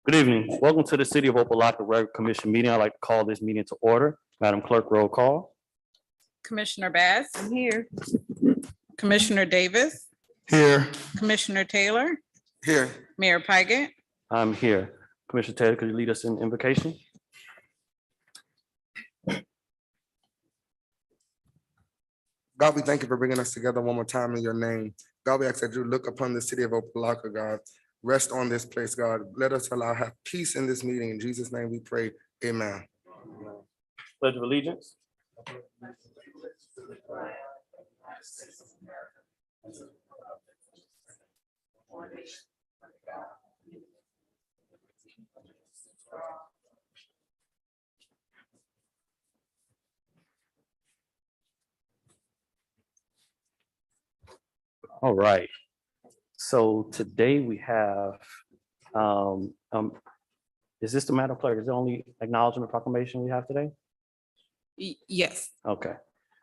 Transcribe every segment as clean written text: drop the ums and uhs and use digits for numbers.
Good evening. Welcome to the City of Opa-locka Regular Commission meeting. I'd like to call this meeting to order. Madam Clerk, roll call. Commissioner Bass, I'm here. Commissioner Davis, Here. Commissioner Taylor, Here. Mayor Pigott. I'm here. Commissioner Taylor, could you lead us in invocation? God, we thank you for bringing us together one more time in your name. God, we ask that you look upon the city of Opa-locka, God. Rest on this place, God. Let us have peace in this meeting. In Jesus' name we pray. Amen. Pledge of allegiance. All right. So today we have, is this the Madam Clerk? Is the only acknowledgement proclamation we have today? Yes, Okay.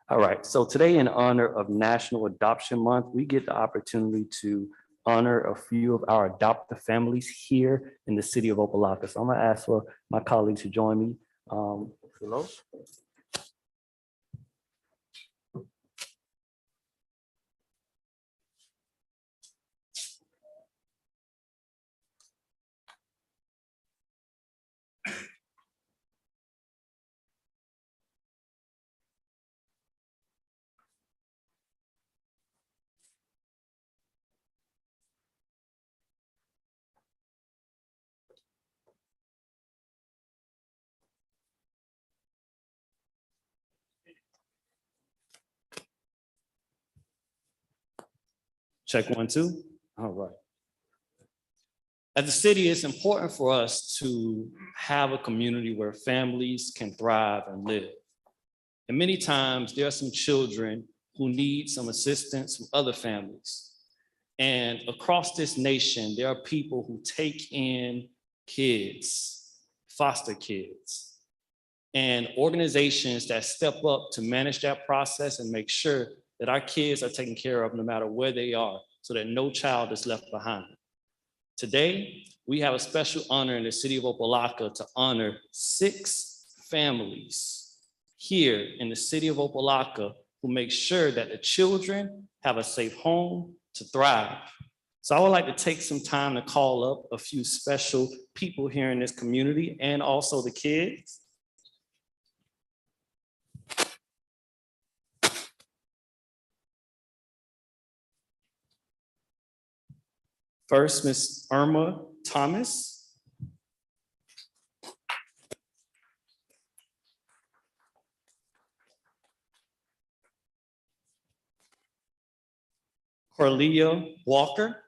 All right. So today, in honor of National Adoption Month, we get the opportunity to honor a few of our adoptive families here in the city of Opa-locka. So I'm going to ask for my colleagues to join me. Hello. Check 1, 2. All right. As a city, it's important for us to have a community where families can thrive and live. And many times there are some children who need some assistance from other families. And across this nation, there are people who take in kids, foster kids, and organizations that step up to manage that process and make sure that our kids are taken care of no matter where they are, so that no child is left behind. Today, we have a special honor in the city of Opa-locka to honor 6 families here in the city of Opa-locka who make sure that the children have a safe home to thrive. So I would like to take some time to call up a few special people here in this community and also the kids. First, Miss Irma Thomas. Corlia Walker.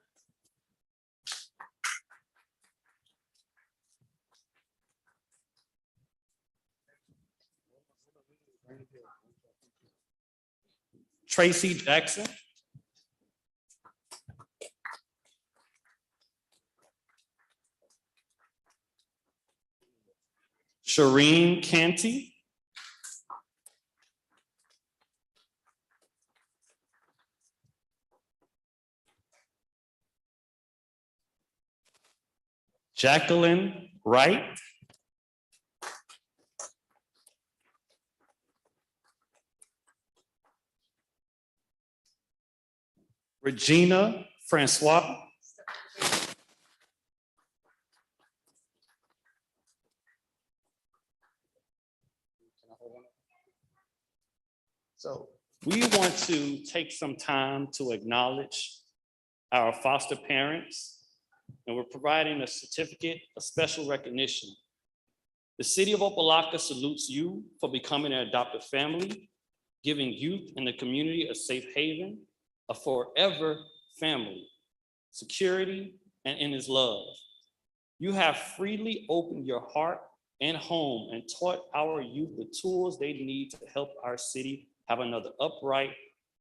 Tracy Jackson. Shireen Canty. Jacqueline Wright. Regina Francois. So we want to take some time to acknowledge our foster parents, and we're providing a certificate of special recognition. The city of Opa-locka salutes you for becoming an adoptive family, giving youth in the community a safe haven, a forever family, security, and in his love. You have freely opened your heart and home and taught our youth the tools they need to help our city have another upright,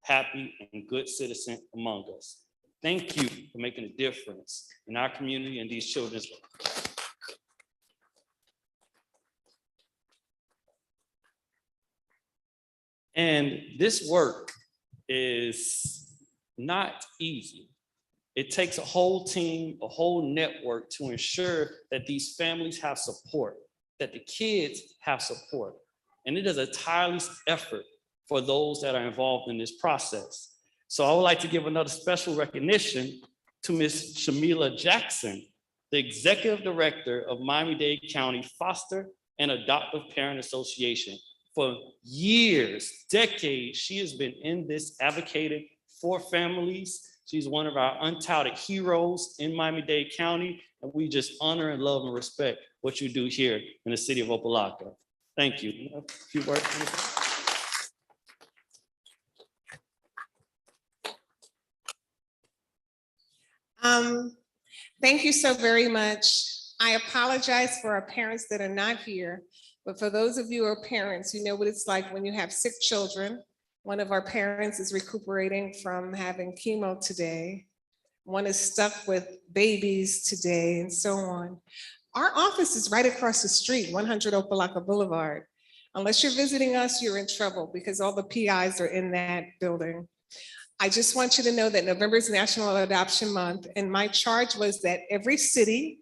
happy, and good citizen among us. Thank you for making a difference in our community and these children's lives. And this work is not easy. It takes a whole team, a whole network to ensure that these families have support, that the kids have support. And it is a tireless effort for those that are involved in this process. So I would like to give another special recognition to Ms. Shamila Jackson, the Executive Director of Miami-Dade County Foster and Adoptive Parent Association. For years, decades, she has been in this advocating for families. She's one of our untitled heroes in Miami-Dade County, and we just honor and love and respect what you do here in the city of Opa-locka. Thank you. A few words. Thank you so very much. I apologize for our parents that are not here, but for those of you who are parents, you know what it's like when you have sick children. One of our parents is recuperating from having chemo today. One is stuck with babies today and so on. Our office is right across the street, 100 Opa-locka Boulevard. Unless you're visiting us, you're in trouble because all the PIs are in that building. I just want you to know that November is National Adoption Month, and my charge was that every city,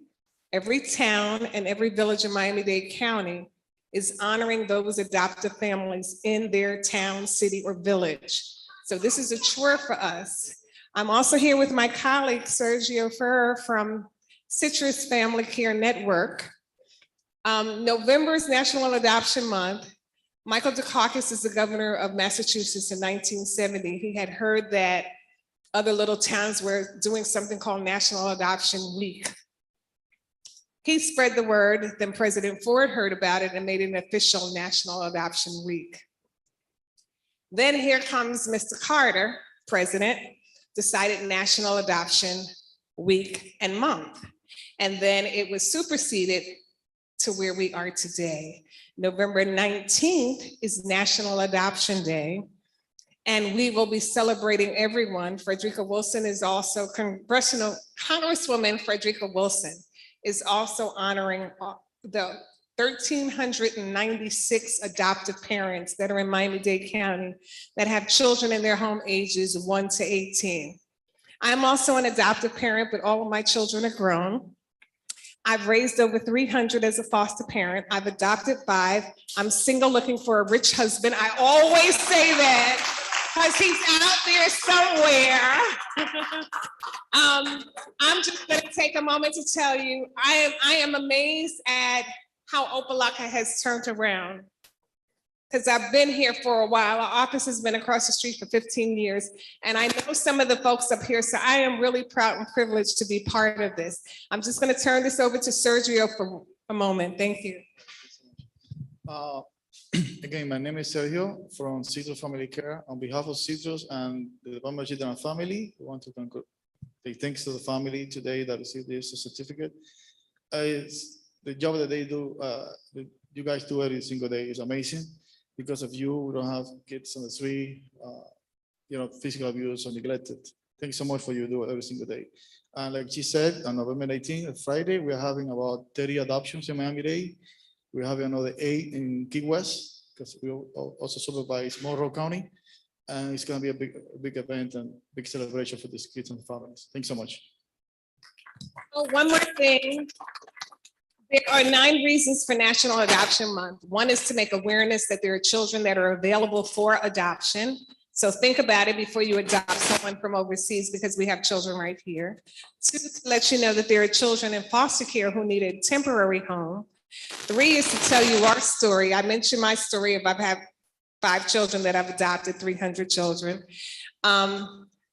every town, and every village in Miami-Dade County is honoring those adoptive families in their town, city, or village. So this is a chore for us. I'm also here with my colleague, Sergio Ferrer from Citrus Family Care Network. November is National Adoption Month. Michael Dukakis is the governor of Massachusetts in 1970. He had heard that other little towns were doing something called National Adoption Week. He spread the word, then President Ford heard about it and made it an official National Adoption Week. Then here comes Mr. Carter, president, decided National Adoption Week and Month. And then it was superseded to where we are today. November 19th is National Adoption Day, and we will be celebrating everyone. Frederica Wilson is also, Congresswoman Frederica Wilson is also honoring the 1,396 adoptive parents that are in Miami-Dade County that have children in their home ages 1 to 18. I'm also an adoptive parent, but all of my children are grown. I've raised over 300 as a foster parent. I've adopted 5. I'm single looking for a rich husband. I always say that because he's out there somewhere. I'm just gonna take a moment to tell you, I am amazed at how Opa-locka has turned around. Because I've been here for a while. Our office has been across the street for 15 years. And I know some of the folks up here, so I am really proud and privileged to be part of this. I'm just gonna turn this over to Sergio for a moment. Thank you. Again, my name is Sergio from Citrus Family Care. On behalf of Citrus and the Department of Children and Family, we want to say thanks to the family today that received this certificate. The job that they do, that you guys do every single day is amazing. Because of you, we don't have kids on the street, physical abuse or neglected. Thanks so much for you do it every single day. And like she said, on November 19th, Friday, we're having about 30 adoptions in Miami-Dade. We're having another 8 in Key West, because we also supervise Monroe County. And it's gonna be a big event and big celebration for these kids and the families. Thanks so much. Oh, one more thing. There are 9 reasons for National Adoption Month. One is to make awareness that there are children that are available for adoption. So think about it before you adopt someone from overseas, because we have children right here. 2, to let you know that there are children in foster care who need a temporary home. 3 is to tell you our story. I mentioned my story of I've had 5 children that I've adopted, 300 children.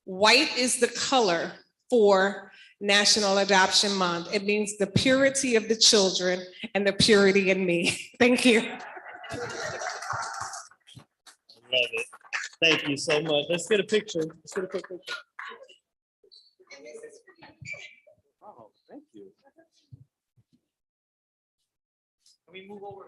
White is the color for National Adoption Month. It means the purity of the children and the purity in me. Thank you. I love it. Thank you so much. Let's get a picture. Let's get a quick picture. Oh, thank you. me move over.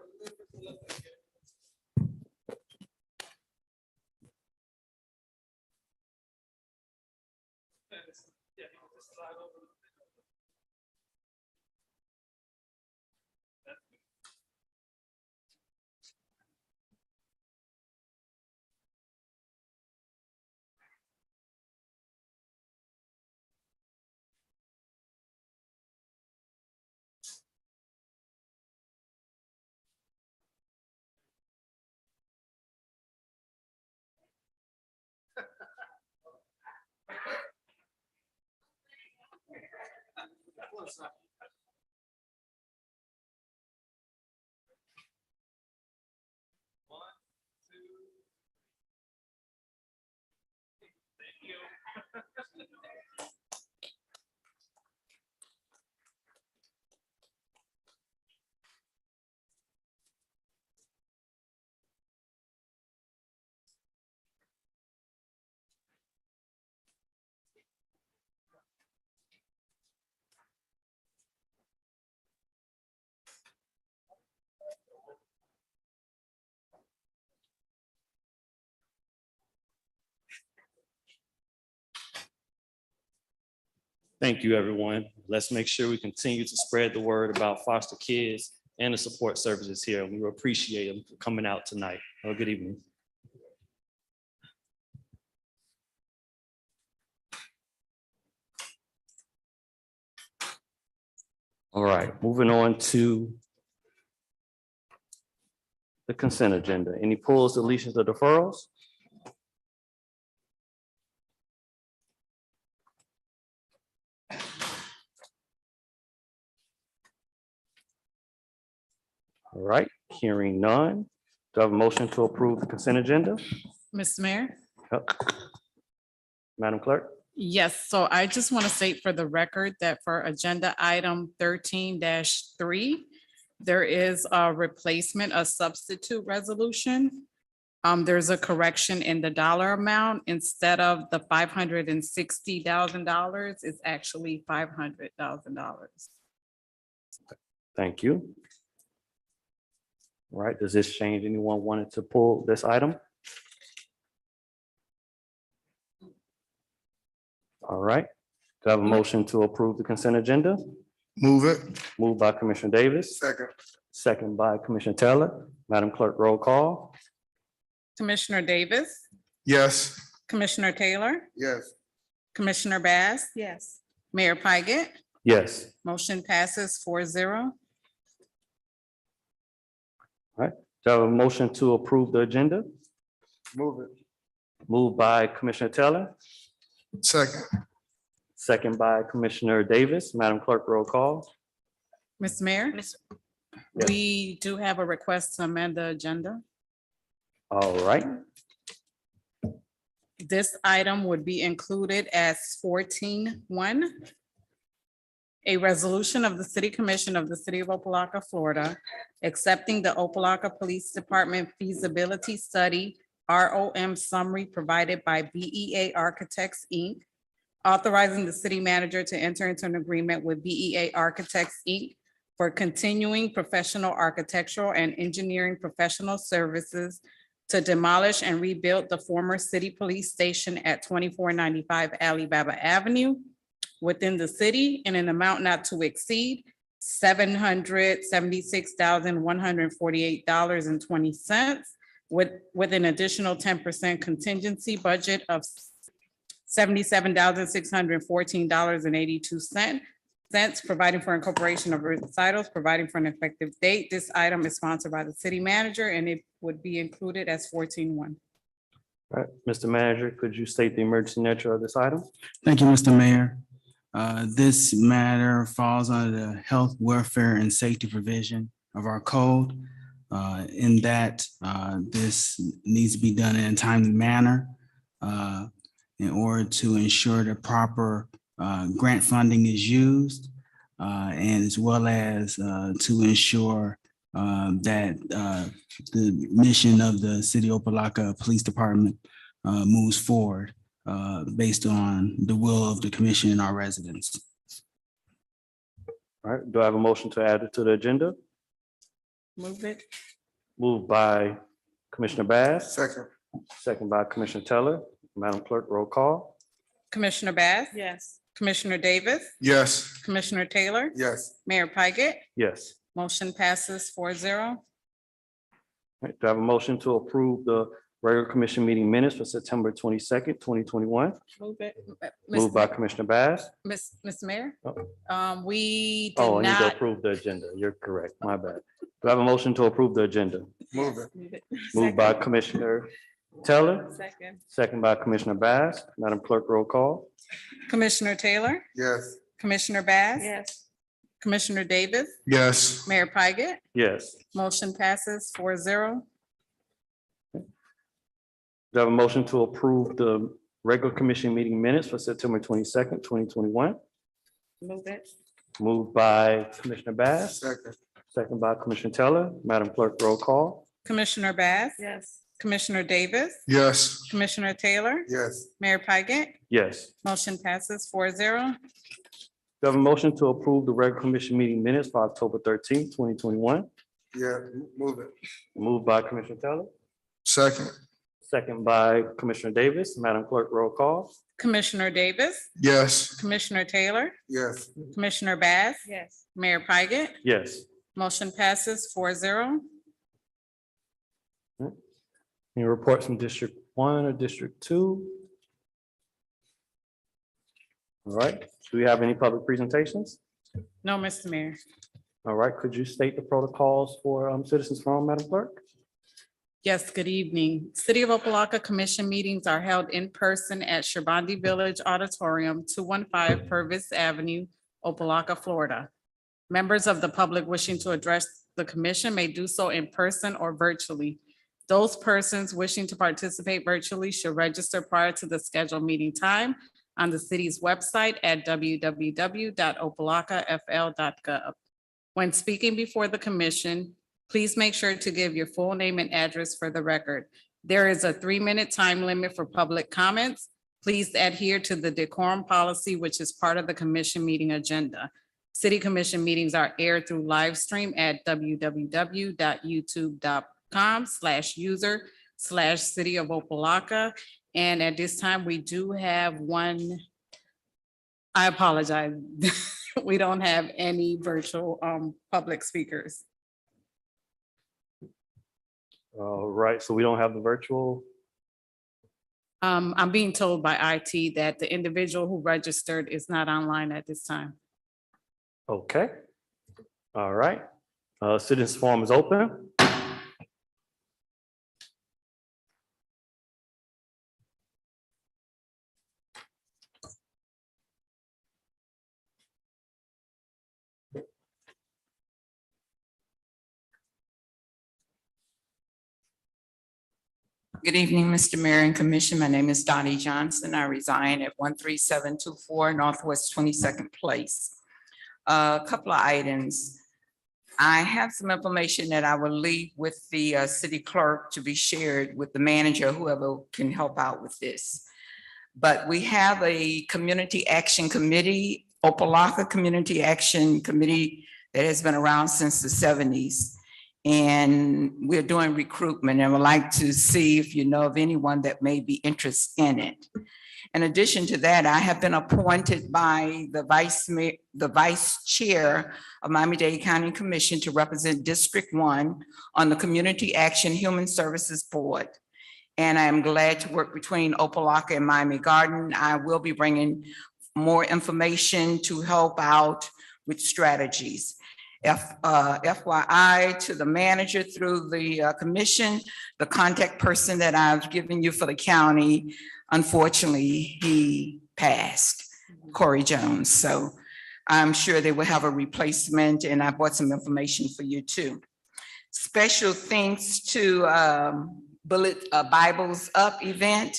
Thank you, everyone. Let's make sure we continue to spread the word about foster kids and the support services here. We appreciate them for coming out tonight. Have a good evening. All right, moving on to the consent agenda. Any pulls, deletions, or deferrals? All right, hearing none. Do I have a motion to approve the consent agenda? Mr. Mayor? Madam Clerk? Yes, so I just want to state for the record that for agenda item 13-3, there is a replacement, a substitute resolution. There's a correction in the dollar amount. Instead of the $560,000, it's actually $500,000. Thank you. All right, does this change? Anyone wanted to pull this item? All right, do I have a motion to approve the consent agenda? Move it. Moved by Commissioner Davis, Second. second by Commissioner Taylor. Madam Clerk, roll call. Commissioner Davis, Yes. Commissioner Taylor, Yes. Commissioner Bass. Yes. Mayor Pygott, Yes. motion passes 4-0. Do I have a motion to approve the agenda? Move it. Moved by Commissioner Taylor, Second. second by Commissioner Davis. Madam Clerk, roll call. Ms. Mayor, Yes. we do have a request to amend the agenda. All right, This item would be included as 14-1. A resolution of the City Commission of the City of Opa-locka, Florida, accepting the Opa-locka Police Department feasibility study, ROM summary provided by BEA Architects, Inc., authorizing the city manager to enter into an agreement with BEA Architects, Inc. for continuing professional architectural and engineering professional services to demolish and rebuild the former city police station at 2495 Alibaba Avenue within the city in an amount not to exceed $776,148.20 with an additional 10% contingency budget of $77,614.82, providing for incorporation of recitals, providing for an effective date. This item is sponsored by the city manager and it would be included as 14-1. all right, Mr. Manager, could you state the emergency nature of this item? Thank you, Mr. Mayor. This matter falls under the health, welfare, and safety provision of our code. In that this needs to be done in a timely manner in order to ensure the proper grant funding is used, and as well as to ensure that the mission of the City of Opa-locka Police Department moves forward based on the will of the commission and our residents. All right, do I have a motion to add it to the agenda? Move it. Moved by Commissioner Bass, Second. second by Commissioner Teller. Madam Clerk, roll call. Commissioner Bass? Yes. Commissioner Davis? Yes. Commissioner Taylor? Yes. Mayor Pike? Yes. Motion passes 4-0. Right, do I have a motion to approve the regular commission meeting minutes for September 22nd, 2021? Move it. Moved by Commissioner Bass. Mr. Mayor? Oh. We Oh, did I need to not, approve the agenda. You're correct. My bad. Do I have a motion to approve the agenda? Move it. Move it. Moved by Commissioner Teller, Second. second by Commissioner Bass. Madam Clerk, roll call. Commissioner Taylor? Yes. Commissioner Bass? Yes. Commissioner Davis? Yes. Mayor Pike? Yes. Motion passes 4-0. Do I have a motion to approve the regular commission meeting minutes for September 22nd, 2021? Move it. Moved by Commissioner Bass, Second. second by Commissioner Teller. Madam Clerk, roll call. Commissioner Bass? Yes. Commissioner Davis? Yes. Commissioner Taylor? Yes. Mayor Pike? Yes. Motion passes 4-0. Do I have a motion to approve the regular commission meeting minutes for October 13th, 2021? Yeah, move it. Moved by Commissioner Teller, Second. second by Commissioner Davis. Madam Clerk, roll call. Commissioner Davis? Yes. Commissioner Taylor? Yes. Commissioner Bass? Yes. Mayor Pike? Yes. Motion passes 4-0. Any reports from District 1 or District 2? All right. Do we have any public presentations? No, Mr. Mayor. All right. Could you state the protocols for citizens forum, Madam Clerk? Yes, good evening. City of Opa-locka Commission meetings are held in person at Shabandi Village Auditorium, 215 Purvis Avenue, Opa-locka, Florida. Members of the public wishing to address the commission may do so in person or virtually. Those persons wishing to participate virtually should register prior to the scheduled meeting time on the city's website at www.opalockafl.gov. When speaking before the commission, please make sure to give your full name and address for the record. There is a 3-minute time limit for public comments. Please adhere to the decorum policy, which is part of the commission meeting agenda. City commission meetings are aired through live stream at www.youtube.com/user/City of Opa-locka. And at this time, we do have one. I apologize. We don't have any virtual public speakers. All right. So we don't have the virtual. I'm being told by IT that the individual who registered is not online at this time. Okay. All right. Citizens forum is open. Good evening, Mr. Mayor and Commission. My name is Dottie Johnson. I reside at 13724 Northwest 22nd Place. A couple of items. I have some information that I will leave with the city clerk to be shared with the manager, whoever can help out with this. But we have a community action committee, Opa-locka Community Action Committee, that has been around since the 70s. And we're doing recruitment and would like to see if you know of anyone that may be interested in it. In addition to that, I have been appointed by the vice chair of Miami-Dade County Commission to represent District 1 on the Community Action Human Services Board. And I am glad to work between Opa-locka and Miami Garden. I will be bringing more information to help out with strategies. FYI to the manager through the commission, the contact person that I've given you for the county, unfortunately, he passed, Corey Jones. So I'm sure they will have a replacement, and I brought some information for you too. Special thanks to Bibles Up event,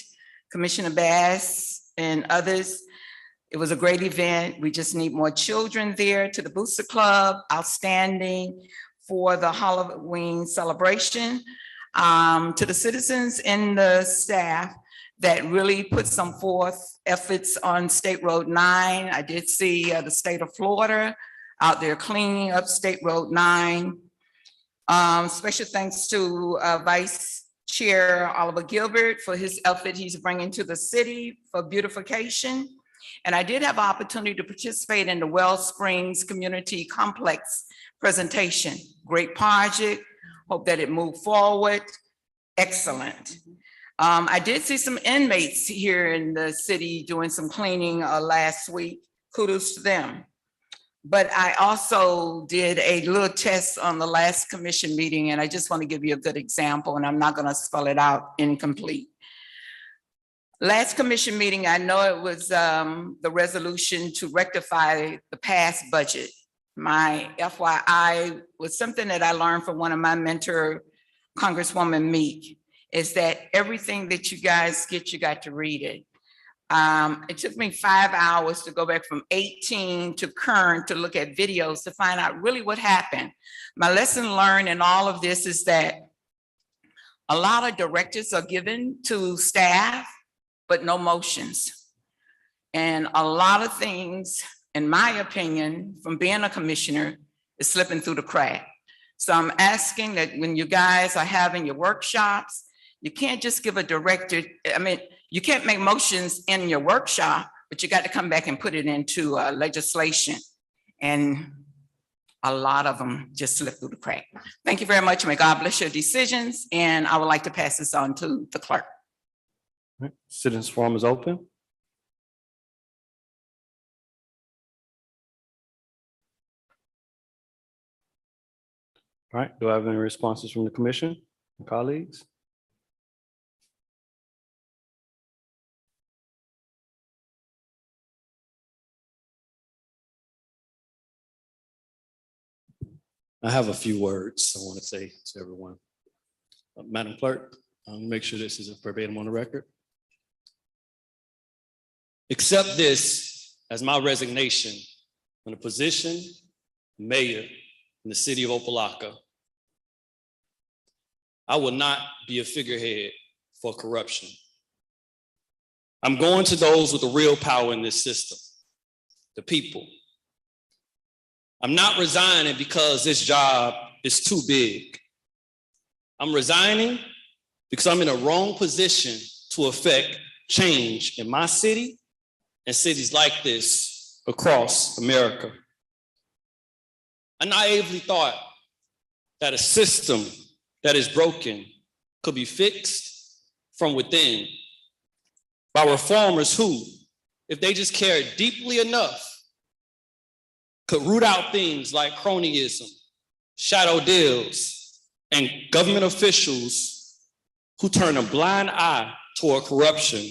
Commissioner Bass and others. It was a great event. We just need more children there. To the Booster Club, outstanding for the Halloween celebration. To the citizens and the staff that really put some forth efforts on State Road 9. I did see the state of Florida out there cleaning up State Road 9. Special thanks to Vice Chair Oliver Gilbert for his effort he's bringing to the city for beautification. And I did have an opportunity to participate in the Well Springs Community Complex presentation. Great project. Hope that it moved forward. Excellent. I did see some inmates here in the city doing some cleaning last week. Kudos to them. But I also did a little test on the last commission meeting, and I just want to give you a good example, and I'm not going to spell it out incomplete. Last commission meeting, I know it was the resolution to rectify the past budget. My FYI was something that I learned from one of my mentor, Congresswoman Meek, is that everything that you guys get, you got to read it. It took me 5 hours to go back from 18 to current to look at videos to find out really what happened. My lesson learned in all of this is that a lot of directives are given to staff, but no motions. And a lot of things, in my opinion, from being a commissioner, is slipping through the crack. So I'm asking that when you guys are having your workshops, you can't just give a directive. I mean, you can't make motions in your workshop, but you got to come back and put it into legislation. And a lot of them just slip through the crack. Thank you very much. May God bless your decisions. And I would like to pass this on to the clerk. Citizens forum is open. All right, do I have any responses from the commission, colleagues? I have a few words I want to say to everyone. Madam Clerk, make sure this is verbatim on the record. Accept this as my resignation on the position of mayor in the city of Opa-locka. I will not be a figurehead for corruption. I'm going to those with the real power in this system, the people. I'm not resigning because this job is too big. I'm resigning because I'm in a wrong position to affect change in my city and cities like this across America. I naively thought that a system that is broken could be fixed from within by reformers who, if they just cared deeply enough, could root out things like cronyism, shadow deals, and government officials who turn a blind eye toward corruption,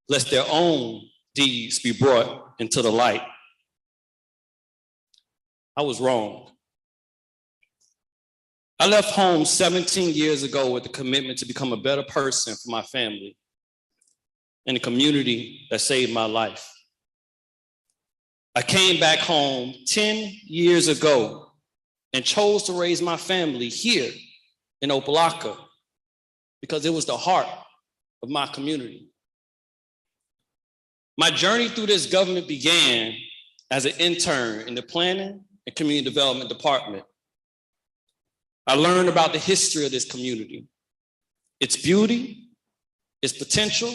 lest their own deeds be brought into the light. I was wrong. I left home 17 years ago with a commitment to become a better person for my family and the community that saved my life. I came back home 10 years ago and chose to raise my family here in Opa-locka because it was the heart of my community. My journey through this government began as an intern in the Planning and Community Development Department. I learned about the history of this community, its beauty, its potential,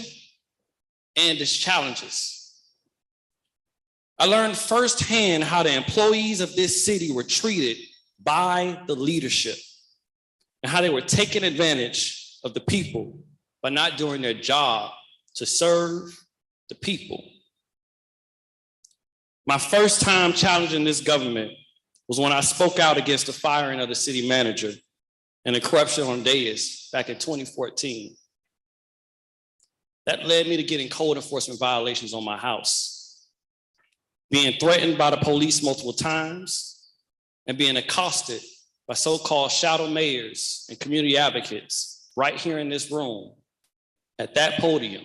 and its challenges. I learned firsthand how the employees of this city were treated by the leadership and how they were taking advantage of the people by not doing their job to serve the people. My first time challenging this government was when I spoke out against the firing of the city manager and the corruption on dais back in 2014. That led me to getting code enforcement violations on my house, being threatened by the police multiple times, and being accosted by so-called shadow mayors and community advocates right here in this room at that podium,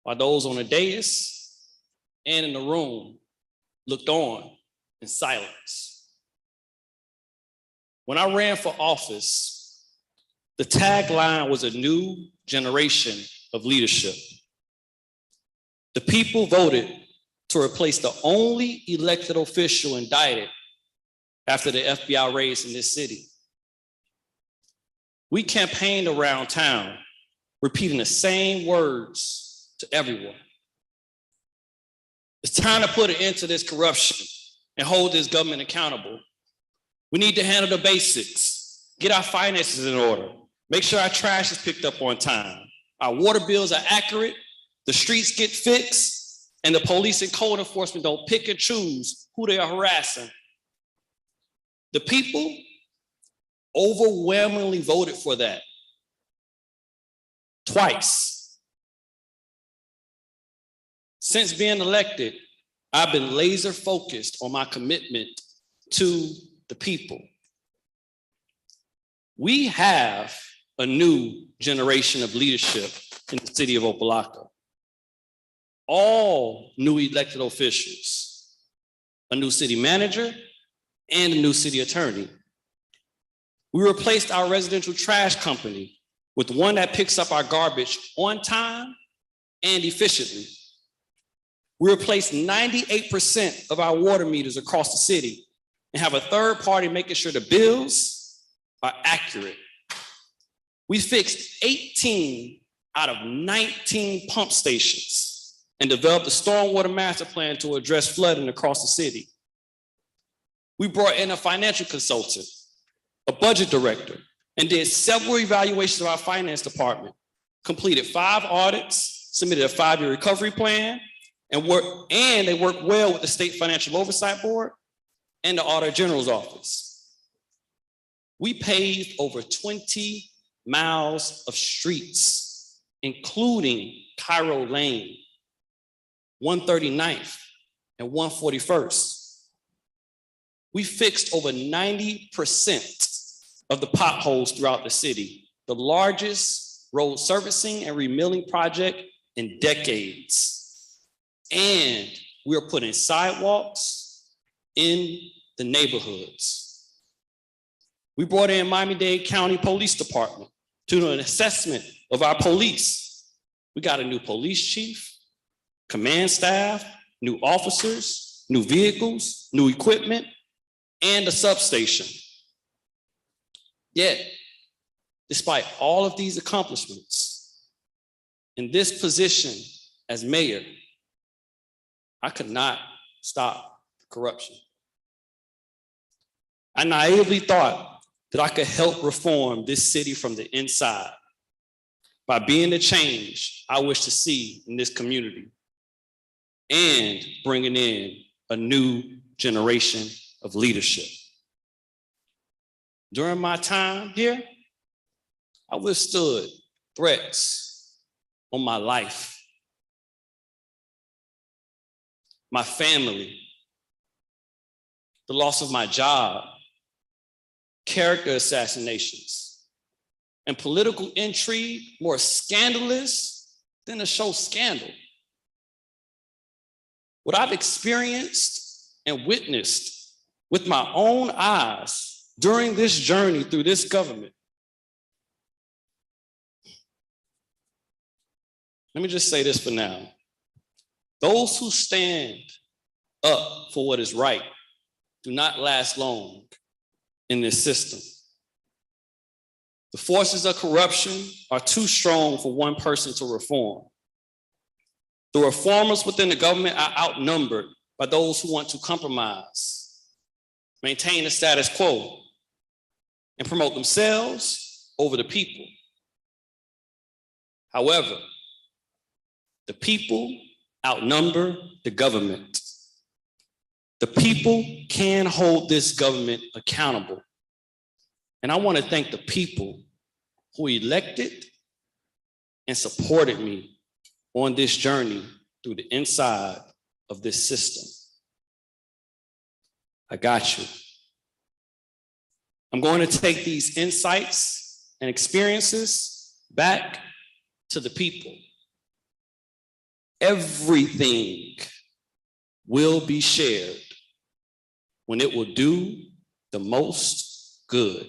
while those on the dais and in the room looked on in silence. When I ran for office, the tagline was a new generation of leadership. The people voted to replace the only elected official indicted after the FBI raids in this city. We campaigned around town, repeating the same words to everyone. It's time to put an end to this corruption and hold this government accountable. We need to handle the basics, get our finances in order, make sure our trash is picked up on time, our water bills are accurate, the streets get fixed, and the police and code enforcement don't pick and choose who they are harassing. The people overwhelmingly voted for that. Twice. Since being elected, I've been laser focused on my commitment to the people. We have a new generation of leadership in the city of Opa-locka. All new elected officials, a new city manager, and a new city attorney. We replaced our residential trash company with one that picks up our garbage on time and efficiently. We replaced 98% of our water meters across the city and have a third party making sure the bills are accurate. We fixed 18 out of 19 pump stations and developed a stormwater master plan to address flooding across the city. We brought in a financial consultant, a budget director, and did several evaluations of our finance department, completed 5 audits, submitted a 5-year recovery plan, and they worked well with the State Financial Oversight Board and the Auditor General's Office. We paved over 20 miles of streets, including Cairo Lane, 139th, and 141st. We fixed over 90% of the potholes throughout the city, the largest road servicing and remilling project in decades. And we are putting sidewalks in the neighborhoods. We brought in Miami-Dade County Police Department to do an assessment of our police. We got a new police chief, command staff, new officers, new vehicles, new equipment, and a substation. Yet, despite all of these accomplishments, in this position as mayor, I could not stop corruption. I naively thought that I could help reform this city from the inside by being the change I wish to see in this community and bringing in a new generation of leadership. During my time here, I withstood threats on my life, my family, the loss of my job, character assassinations, and political intrigue more scandalous than the show Scandal. What I've experienced and witnessed with my own eyes during this journey through this government. Let me just say this for now. Those who stand up for what is right do not last long in this system. The forces of corruption are too strong for one person to reform. The reformers within the government are outnumbered by those who want to compromise, maintain the status quo, and promote themselves over the people. However, the people outnumber the government. The people can hold this government accountable. And I want to thank the people who elected and supported me on this journey through the inside of this system. I got you. I'm going to take these insights and experiences back to the people. Everything will be shared when it will do the most good.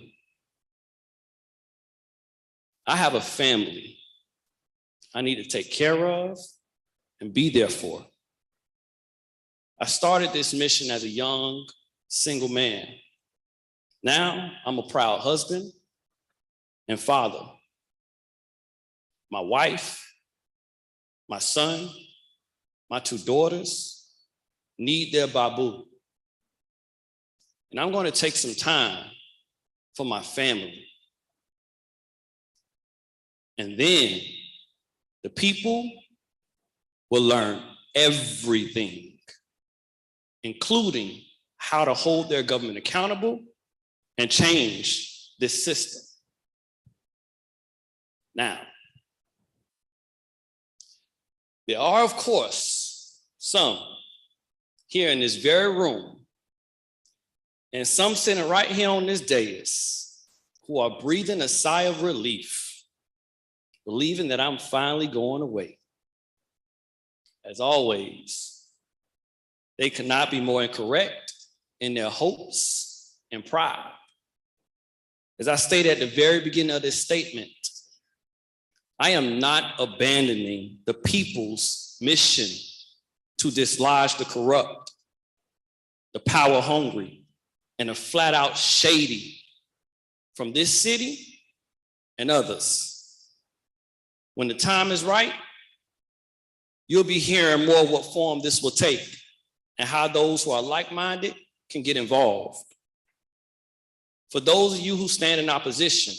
I have a family I need to take care of and be there for. I started this mission as a young single man Now I'm a proud husband and father. My wife, my son, my 2 daughters need their babu. And I'm going to take some time for my family. And then the people will learn everything, including how to hold their government accountable and change this system. Now, there are, of course, some here in this very room, and some sitting right here on this dais, who are breathing a sigh of relief, believing that I'm finally going away. As always, they could not be more incorrect in their hopes and pride. As I stated at the very beginning of this statement, I am not abandoning the people's mission to dislodge the corrupt, the power hungry, and the flat out shady from this city and others. When the time is right, you'll be hearing more what form this will take and how those who are like-minded can get involved. For those of you who stand in opposition,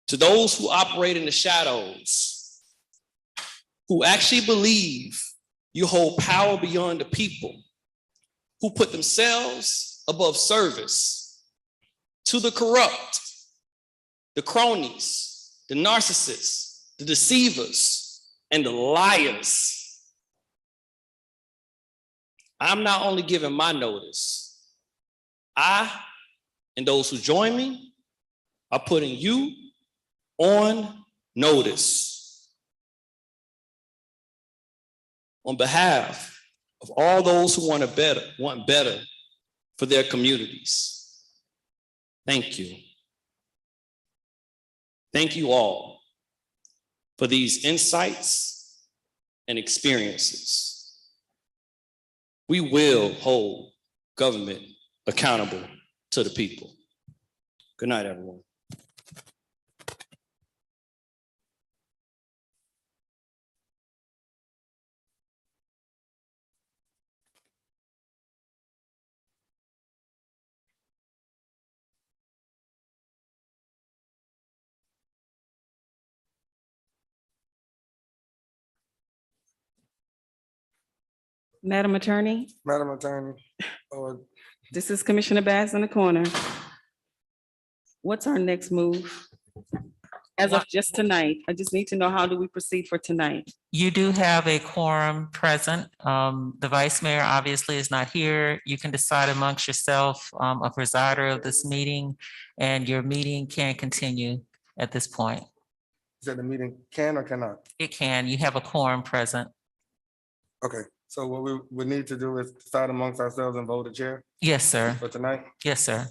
to those who operate in the shadows, who actually believe you hold power beyond the people, who put themselves above service, to the corrupt, the cronies, the narcissists, the deceivers, and the liars. I'm not only giving my notice, I and those who join me are putting you on notice. On behalf of all those who want better for their communities, thank you. Thank you all for these insights and experiences. We will hold government accountable to the people. Good night, everyone. Madam Attorney, Madam Attorney, this is Commissioner Bass in the corner. What's our next move? As of just tonight, I just need to know, how do we proceed for tonight? You do have a quorum present. The vice mayor obviously is not here. You can decide amongst yourself, a presider of this meeting, and your meeting can continue at this point. said the meeting can or cannot? It can. You have a quorum present. Okay, so what we would need to do is decide amongst ourselves and vote a chair Yes, sir. for tonight. Yes, sir.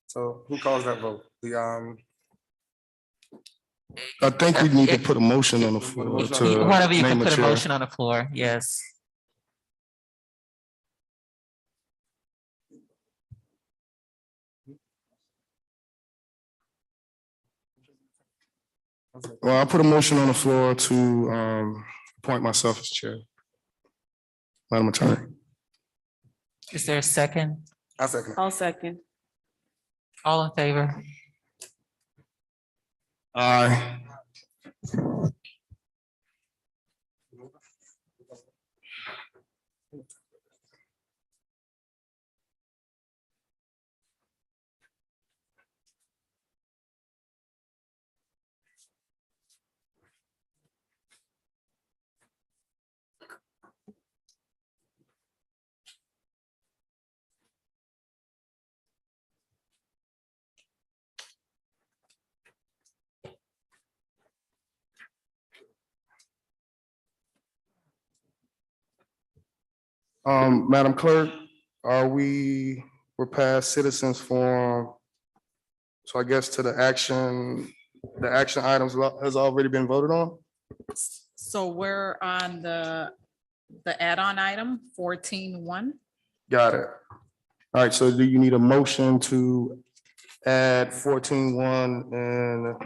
So who calls that vote? I think we need to put a motion on the floor One of you can put a motion on the floor. Yes. Well, I'll put a motion on the floor to appoint myself as chair. Madam Attorney. Is there a second? I second. I'll second. All in favor? Aye. Madam Clerk, we're past citizens forum. So I guess to the action items has already been voted on? So we're on the add-on item 14.1. Got it. All right, so do you need a motion to add 14.1 and,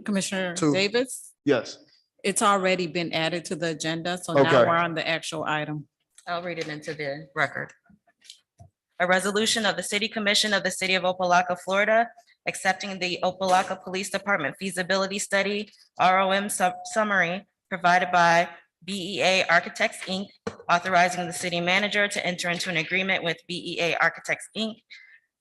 Commissioner Two. Davis, yes, it's already been added to the agenda, so now Okay. we're on the actual item. I'll read it into the record. A resolution of the City Commission of the City of Opa-locka, Florida, accepting the Opa-locka Police Department feasibility study, ROM summary provided by BEA Architects, Inc., authorizing the city manager to enter into an agreement with BEA Architects, Inc.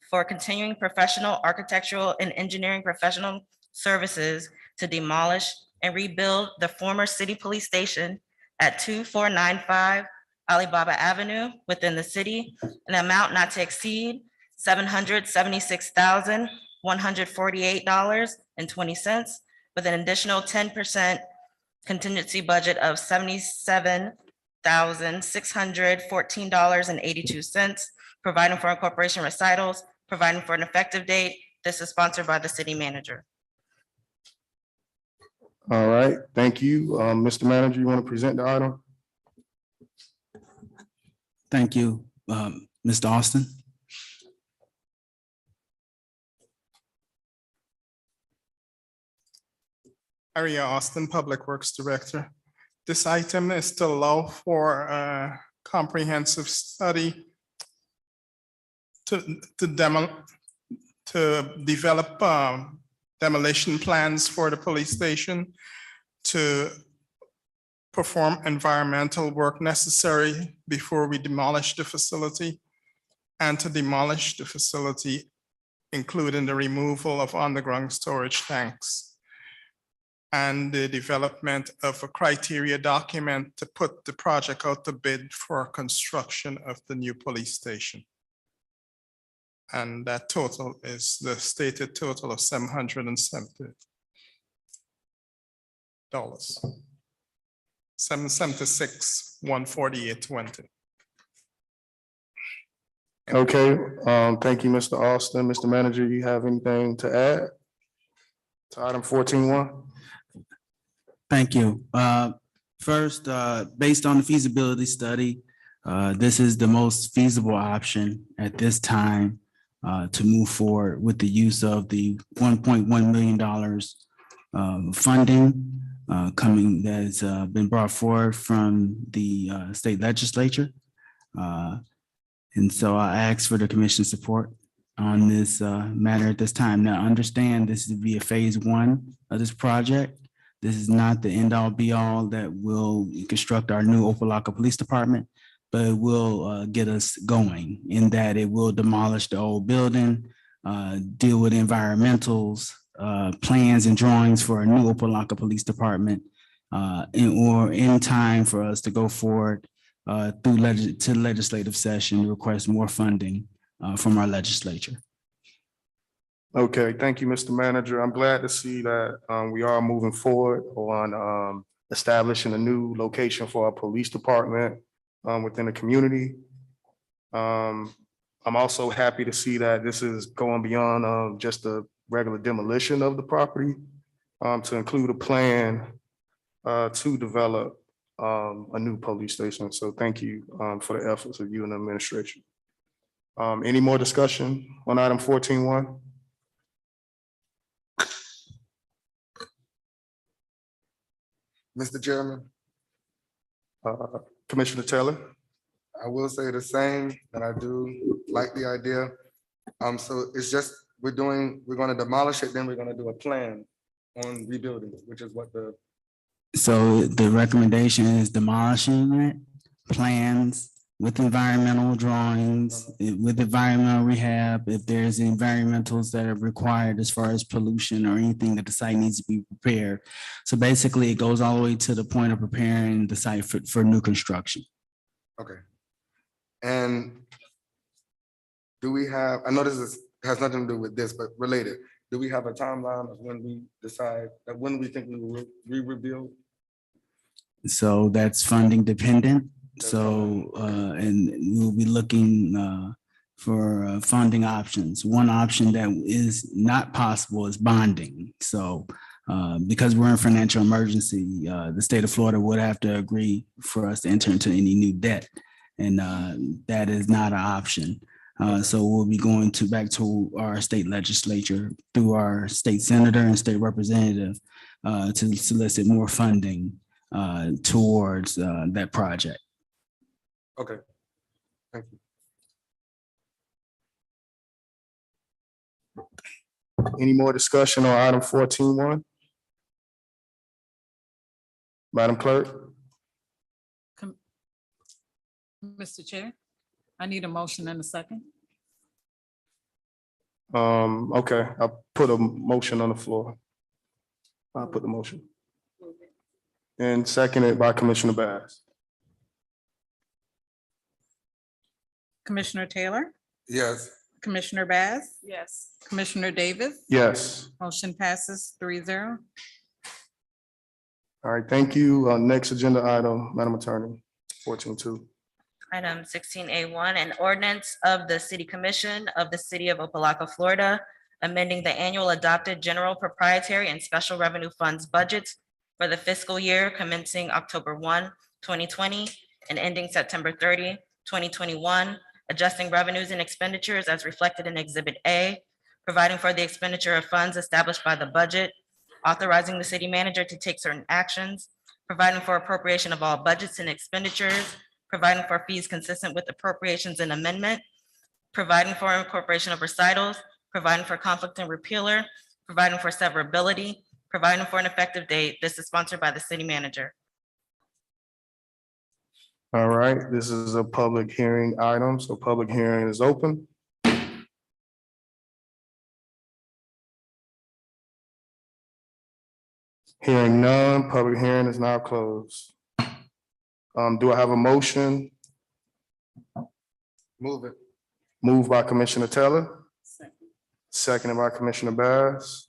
for continuing professional architectural and engineering professional services to demolish and rebuild the former city police station at 2495 Alibaba Avenue within the city, an amount not to exceed $776,148.20, with an additional 10% contingency budget of $77,614.82, providing for incorporation recitals, providing for an effective date. This is sponsored by the city manager. all right, thank you. Mr. Manager, you want to present the item? Thank you, Mr. Austin. Area Austin, Public Works Director. This item is to allow for a comprehensive study to develop demolition plans for the police station, to perform environmental work necessary before we demolish the facility, and to demolish the facility, including the removal of underground storage tanks, and the development of a criteria document to put the project out to bid for construction of the new police station. And that total is the stated total of $770. $776,148.20. Okay, thank you, Mr. Austin. Mr. Manager, you have anything to add to item 14.1? Thank you. First, based on the feasibility study, this is the most feasible option at this time to move forward with the use of the $1.1 million funding coming that's been brought forward from the state legislature. And so I ask for the commission's support on this matter at this time. Now, understand this would be a phase one of this project. This is not the end all be all that will construct our new Opa-locka Police Department, but it will get us going in that it will demolish the old building, deal with environmentals, plans and drawings for a new Opa-locka Police Department, in time for us to go forward to legislative session to request more funding from our legislature. Okay, thank you, Mr. Manager. I'm glad to see that we are moving forward on establishing a new location for our police department within the community. I'm also happy to see that this is going beyond just a regular demolition of the property to include a plan to develop a new police station. So thank you for the efforts of you and the administration. Any more discussion on item 14.1? Mr. Chairman. Commissioner Taylor. I will say the same, that I do like the idea. So it's just, we're going to demolish it, then we're going to do a plan on rebuilding it, which is what the. So the recommendation is demolishing it, plans with environmental drawings, with environmental rehab, if there's environmentals that are required as far as pollution or anything that the site needs to be prepared. So basically it goes all the way to the point of preparing the site for new construction. Okay. And do we have, I know this has nothing to do with this, but related, do we have a timeline of when we decide that when we think we will rebuild? So that's funding dependent. So, and we'll be looking for funding options. One option that is not possible is bonding. So because we're in financial emergency, the state of Florida would have to agree for us to enter into any new debt. and that is not an option. So we'll be going back to our state legislature through our state senator and state representative to solicit more funding towards that project. Okay. Thank you. Any more discussion on item 14.1? Madam Clerk? Mr. Chair, I need a motion and a second. Okay, I'll put a motion on the floor. I'll put the motion. And seconded by Commissioner Bass. Commissioner Taylor, Yes. Commissioner Bass, Yes. Commissioner Davis, Yes. motion passes 3-0. All right, thank you. Next agenda item, Madam Attorney, 14.2. Item 16A1, an ordinance of the City Commission of the City of Opa-locka, Florida, amending the annual adopted general proprietary and special revenue funds budgets for the fiscal year commencing October 1, 2020, and ending September 30, 2021, adjusting revenues and expenditures as reflected in Exhibit A, providing for the expenditure of funds established by the budget, authorizing the city manager to take certain actions, providing for appropriation of all budgets and expenditures, providing for fees consistent with appropriations and amendment, providing for incorporation of recitals, providing for conflict and repealer, providing for severability, providing for an effective date. This is sponsored by the city manager. All right, this is a public hearing item, so public hearing is open. Hearing none, public hearing is now closed. Do I have a motion? Move it. Moved by Commissioner Taylor. Seconded by Commissioner Bass.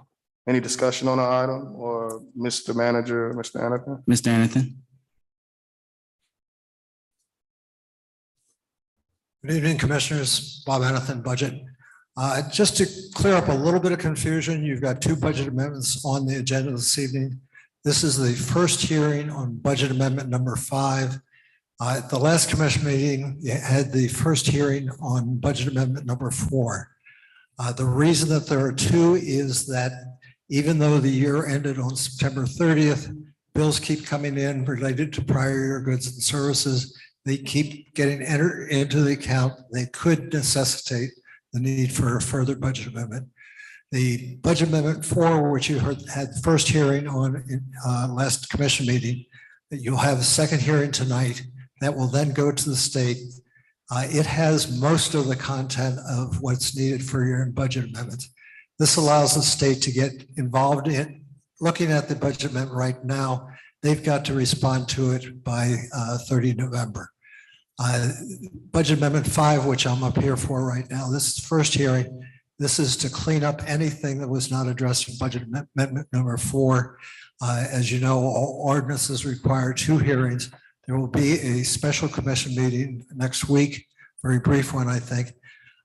Any discussion on the item or Mr. Manager, Mr. Anathan? Mr. Anathan? Good evening, Commissioners. Bob Anathan, Budget. Just to clear up a little bit of confusion, you've got two budget amendments on the agenda this evening. This is the first hearing on budget amendment number 5. At the last commission meeting, you had the first hearing on budget amendment number 4. The reason that there are two is that even though the year ended on September 30th, bills keep coming in related to prior year goods and services. They keep getting entered into the account. They could necessitate the need for a further budget amendment. The budget amendment 4, which you heard had the first hearing on in last commission meeting, that you'll have a second hearing tonight that will then go to the state. It has most of the content of what's needed for your budget amendments. This allows the state to get involved in looking at the budget amendment right now. They've got to respond to it by 30 November. Budget Amendment 5, which I'm up here for right now, this is the first hearing. This is to clean up anything that was not addressed in Budget Amendment number 4. As you know, all ordinances require 2 hearings. There will be a special commission meeting next week, very brief one, I think.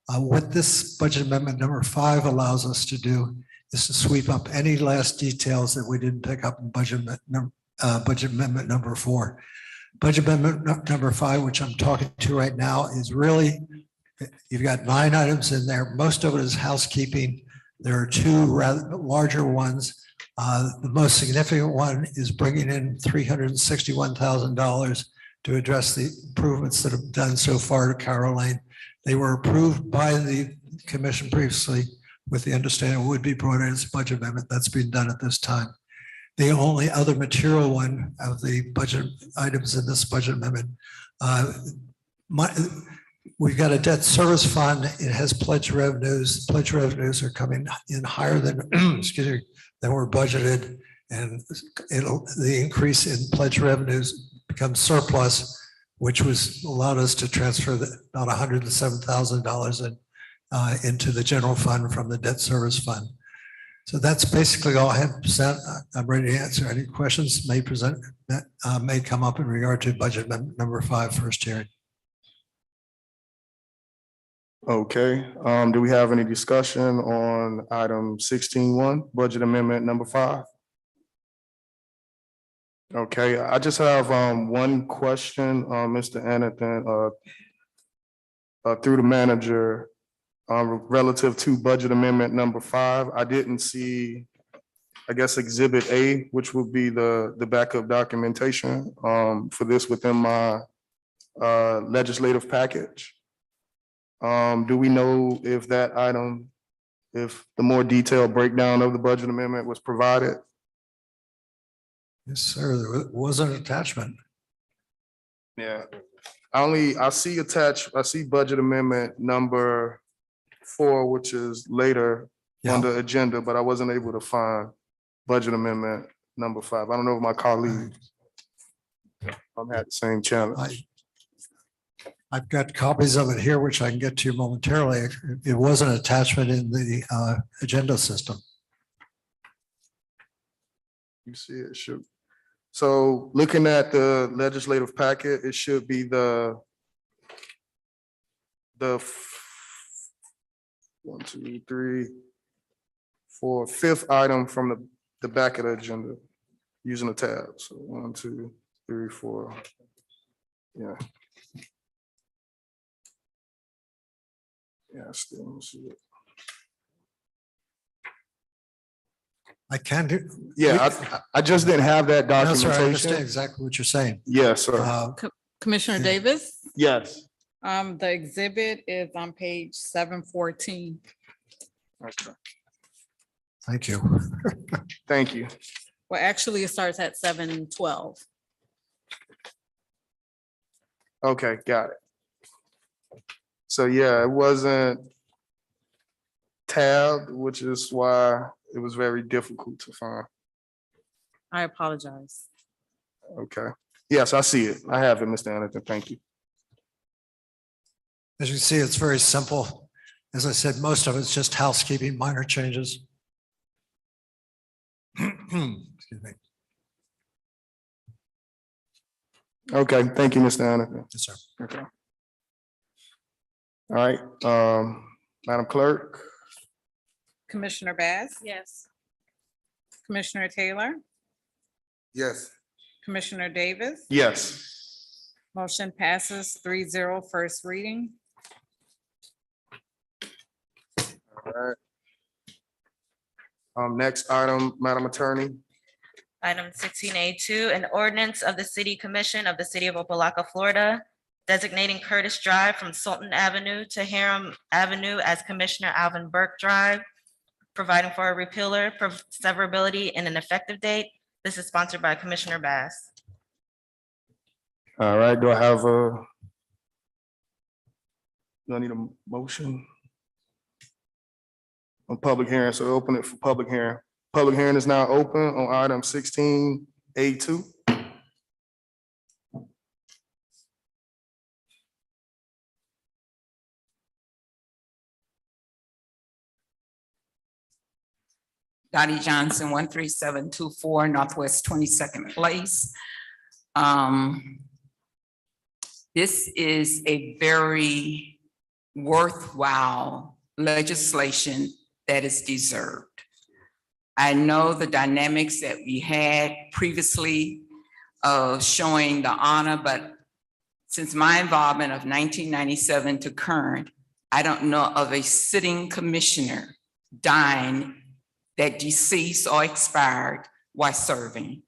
What this Budget Amendment number 5 allows us to do is to sweep up any last details that we didn't pick up in Budget Amendment number 4. Budget Amendment number 5, which I'm talking to right now, is really, you've got 9 items in there. Most of it is housekeeping. There are 2 rather larger ones. The most significant one is bringing in $361,000 to address the improvements that have done so far to Carroll Lane. They were approved by the commission previously with the understanding it would be brought in as a budget amendment. That's been done at this time. The only other material one of the budget items in this budget amendment, we've got a debt service fund. It has pledged revenues. Pledged revenues are coming in higher than, excuse me, than were budgeted. And the increase in pledged revenues becomes surplus, which was allowed us to transfer about $107,000 into the general fund from the debt service fund. So that's basically all I have to present. I'm ready to answer any questions may come up in regard to budget amendment number 5 first hearing. Okay, do we have any discussion on item 16.1, budget amendment number 5? Okay, I just have one question, Mr. Anathan, through the manager, relative to budget amendment number 5. I didn't see, I guess, Exhibit A, which would be the backup documentation for this within my legislative package. Do we know if that item, if the more detailed breakdown of the budget amendment was provided? Yes, sir. There was an attachment. Yeah, I see attached, I see budget amendment number 4, which is later on Yeah. the agenda, but I wasn't able to find budget amendment number 5. I don't know if my colleagues had the same challenge. I've got copies of it here, which I can get to momentarily. It was an attachment in the agenda system. You see it should. So looking at the legislative packet, it should be the 1, 2, 3, 4, 5th item from the back of the agenda using the tab. So 1, 2, 3, 4. Yeah. Yeah, I still don't see it. I can do. Yeah, I just didn't have that That's right. I understand documentation. exactly what you're saying. Yes, sir. Commissioner Yeah. Davis, Yes. the exhibit is on page 714. Okay. Thank you. Thank you. Well, actually, it starts at 712. Okay, got it. So yeah, it wasn't tabbed, which is why it was very difficult to find. I apologize. Okay. Yes, I see it. I have it, Mr. Anderson. Thank you. As you can see, it's very simple. As I said, most of it's just housekeeping, minor changes. Excuse me. Okay, thank you, Mr. Anderson. Yes, sir. Okay. All right, Madam Clerk. Commissioner Bass? Yes. Commissioner Taylor? Yes. Commissioner Davis? Yes. Motion passes 3-0 first reading. All right. Next item, Madam Attorney. Item 16A2, an ordinance of the City Commission of the City of Opa-locka, Florida, designating Curtis Drive from Sultan Avenue to Hiram Avenue as Commissioner Alvin Burke Drive, providing for a repealer, severability, and an effective date. This is sponsored by Commissioner Bass. All right, do I need a motion? On public hearing, so open it for public hearing. Public hearing is now open on item 16A2. Dottie Johnson, 13724 Northwest 22nd Place. This is a very worthwhile legislation that is deserved. I know the dynamics that we had previously of showing the honor, but since my involvement of 1997 to current, I don't know of a sitting commissioner dying that deceased or expired while serving.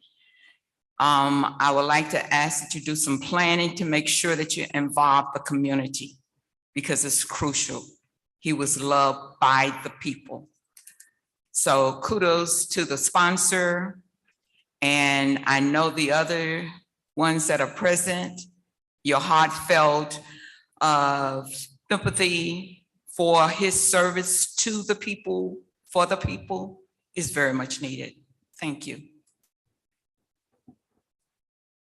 I would like to ask that you do some planning to make sure that you involve the community because it's crucial. He was loved by the people. So kudos to the sponsor. And I know the other ones that are present, your heartfelt sympathy for his service to the people, for the people is very much needed. Thank you.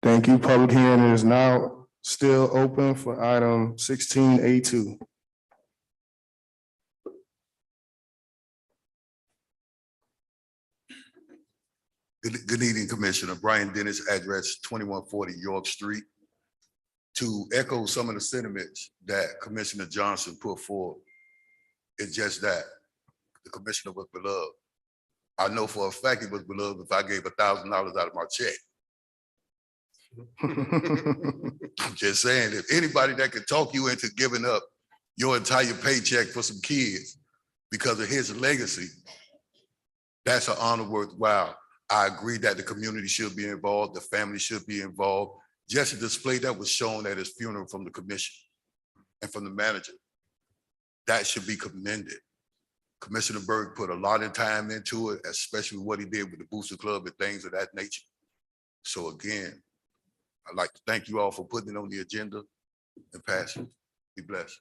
Thank you. Public hearing is now still open for item 16A2. Good evening, Commissioner. Brian Dennis, address 2140 York Street. To echo some of the sentiments that Commissioner Johnson put forward, it's just that the commissioner was beloved. I know for a fact he was beloved if I gave $1,000 out of my check. I'm just saying, if anybody that could talk you into giving up your entire paycheck for some kids because of his legacy, that's an honor worthwhile. I agree that the community should be involved, the family should be involved. Just a display that was shown at his funeral from the commission and from the manager, that should be commended. Commissioner Berg put a lot of time into it, especially what he did with the Booster Club and things of that nature. So again, I'd like to thank you all for putting it on the agenda and passing. Be blessed.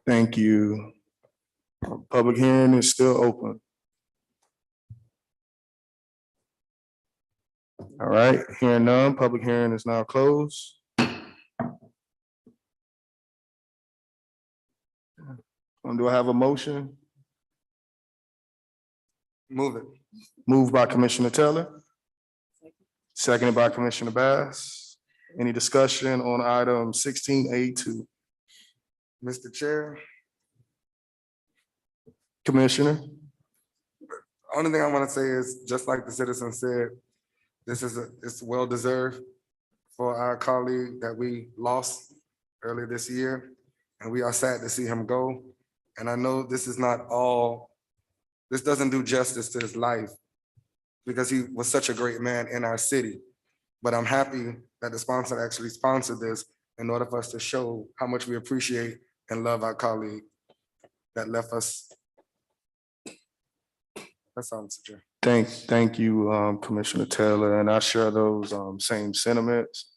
Thank you. Public hearing is still open. All right, hearing none, public hearing is now closed. Do I have a motion? Move it. Moved by Commissioner Taylor. Seconded by Commissioner Bass. Any discussion on item 16A2? Mr. Chair, Commissioner? only thing I want to say is, just like the citizen said, it's well deserved for our colleague that we lost earlier this year. And we are sad to see him go. And I know this is not all, this doesn't do justice to his life because he was such a great man in our city. But I'm happy that the sponsor actually sponsored this in order for us to show how much we appreciate and love our colleague that left us. That's all, Mr. Chair. Thank you, Commissioner Taylor, and I share those same sentiments.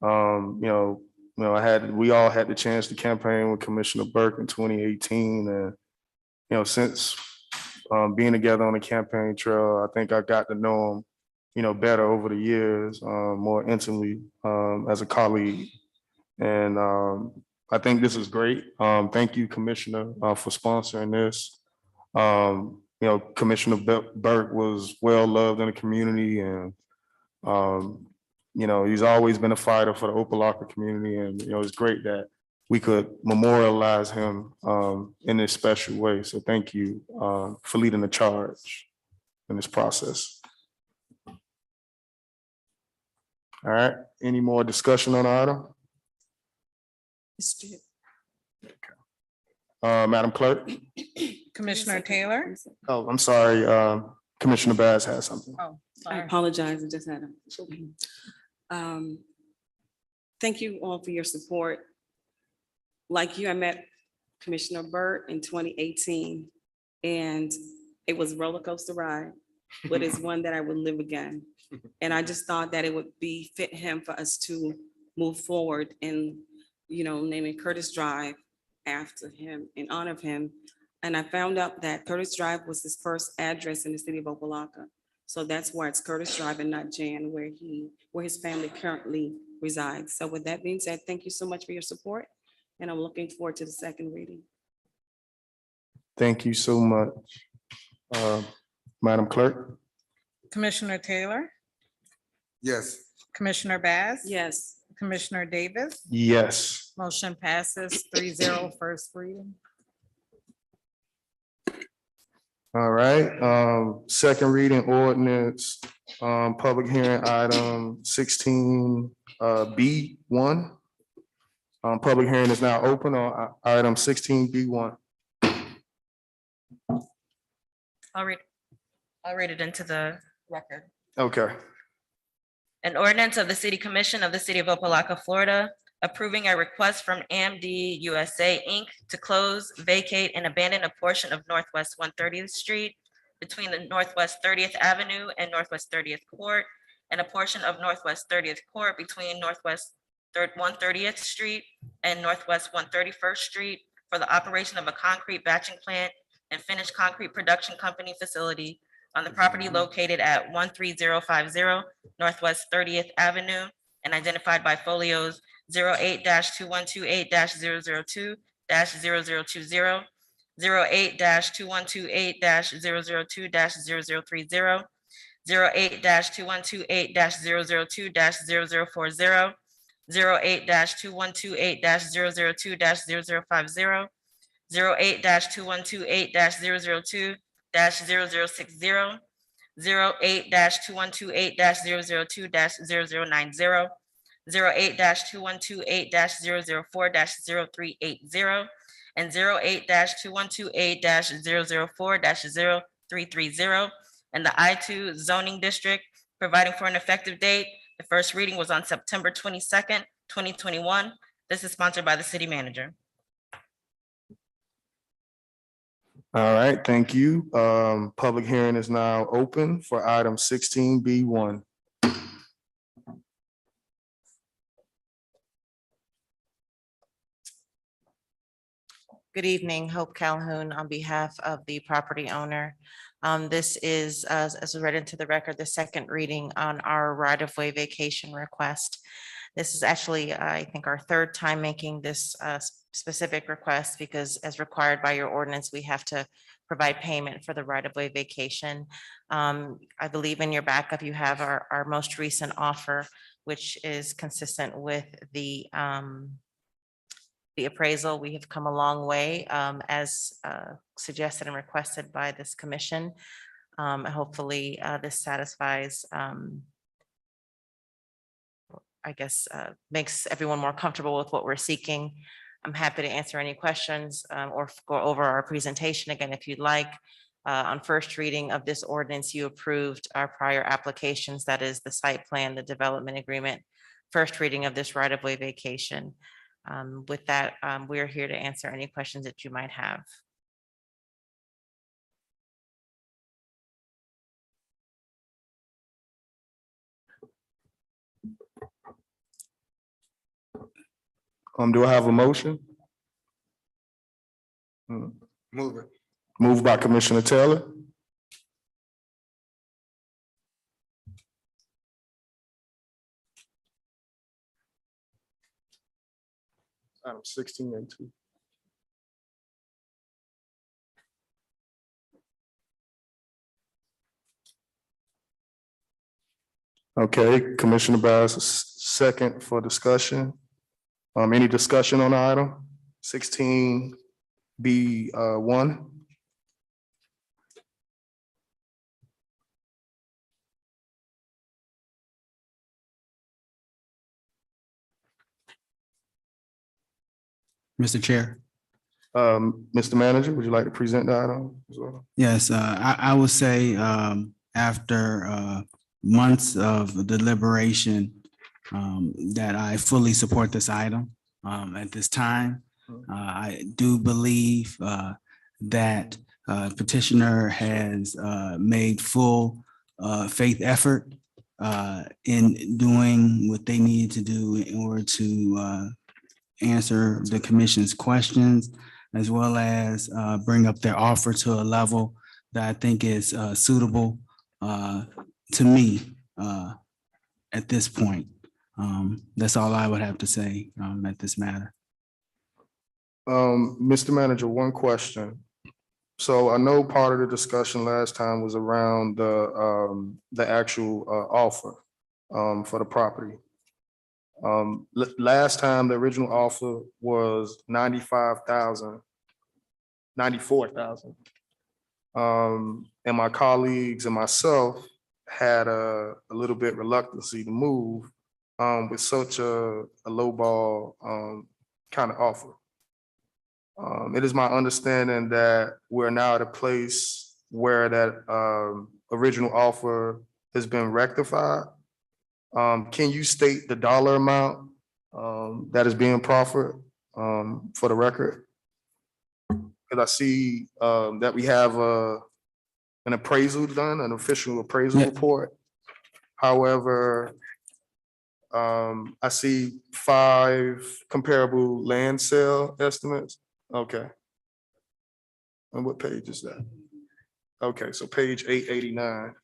We all had the chance to campaign with Commissioner Burke in 2018, and since being together on the campaign trail, I think I got to know him, better over the years, more intimately as a colleague, and I think this is great. Thank you, Commissioner, for sponsoring this. Commissioner Burke was well loved in the community, and he's always been a fighter for the Opa-locka community, and it's great that we could memorialize him in this special way. So thank you for leading the charge in this process. All right, any more discussion on the item? Madam Clerk? Commissioner Taylor? Oh, I'm sorry, Commissioner Bass has something. Oh, I sorry. apologize, I just had thank you all for your support. Like you, I met Commissioner Burt in 2018, and it was a roller coaster ride, but it's one that I would live again. And I just thought that it would be fit him for us to move forward and, naming Curtis Drive after him, in honor of him. And I found out that Curtis Drive was his first address in the city of Opa-locka. So that's why it's Curtis Drive and not Jan, where his family currently resides. So with that being said, thank you so much for your support, and I'm looking forward to the second reading. Thank you so much. Madam Clerk? Commissioner Taylor? Yes. Commissioner Bass? Yes. Commissioner Davis? Yes. Motion passes 3-0 first reading. All right, second reading ordinance, public hearing item 16 B1. Public hearing is now open on item 16 B1. I'll read it into the record. Okay. An ordinance of the City Commission of the City of Opa-locka, Florida, approving a request from AMD USA Inc. to close, vacate, and abandon a portion of Northwest 130th Street between the Northwest 30th Avenue and Northwest 30th Court, and a portion of Northwest 30th Court between Northwest 130th Street and Northwest 131st Street for the operation of a concrete batching plant and finished concrete production company facility on the property located at 13050 Northwest 30th Avenue and identified by folios 08-2128-002-0020, 08-2128-002-0030, 08-2128-002-0040, 08-2128-002-0050, 08-2128-002-0060, 08-2128-0002-0090, 08-2128-004-0380, and 08-2128-004-0330, and the I-2 zoning district, providing for an effective date. The first reading was on September 22nd, 2021. This is sponsored by the city manager. All right, thank you. Public hearing is now open for item 16B1. Good evening, Hope Calhoun on behalf of the property owner. This is, as we read into the record, the second reading on our right-of-way vacation request. This is actually, I think, our third time making this specific request, because as required by your ordinance, we have to provide payment for the right-of-way vacation. I believe in your backup, you have our most recent offer, which is consistent with the appraisal. We have come a long way, as suggested and requested by this commission. Hopefully, this satisfies, I guess, makes everyone more comfortable with what we're seeking. I'm happy to answer any questions or go over our presentation again if you'd like. On first reading of this ordinance, you approved our prior applications, that is the site plan, the development agreement, first reading of this right-of-way vacation. With that, we're here to answer any questions that you might have. Do I have a motion? Move it. Moved by Commissioner Taylor. Item 16A2. Okay, Commissioner Bass, second for discussion. Any discussion on the item? 16B1. Mr. Chair. Mr. Manager, would you like to present the item as well? Yes, I would say after months of deliberation, that I fully support this item at this time. I do believe that petitioner has made full faith effort in doing what they need to do in order to answer the commission's questions, as well as bring up their offer to a level that I think is suitable to me at this point. That's all I would have to say at this matter. Mr. Manager, one question. So I know part of the discussion last time was around the actual offer for the property. Last time, the original offer was 94,000. And my colleagues and myself had a little bit reluctancy to move with such a lowball kind of offer. It is my understanding that we're now at a place where that original offer has been rectified. Can you state the dollar amount that is being proffered for the record? Because I see that we have an appraisal done, an official appraisal report. However, I see 5 comparable land sale estimates. Okay. And what page is that? Okay, so page 889.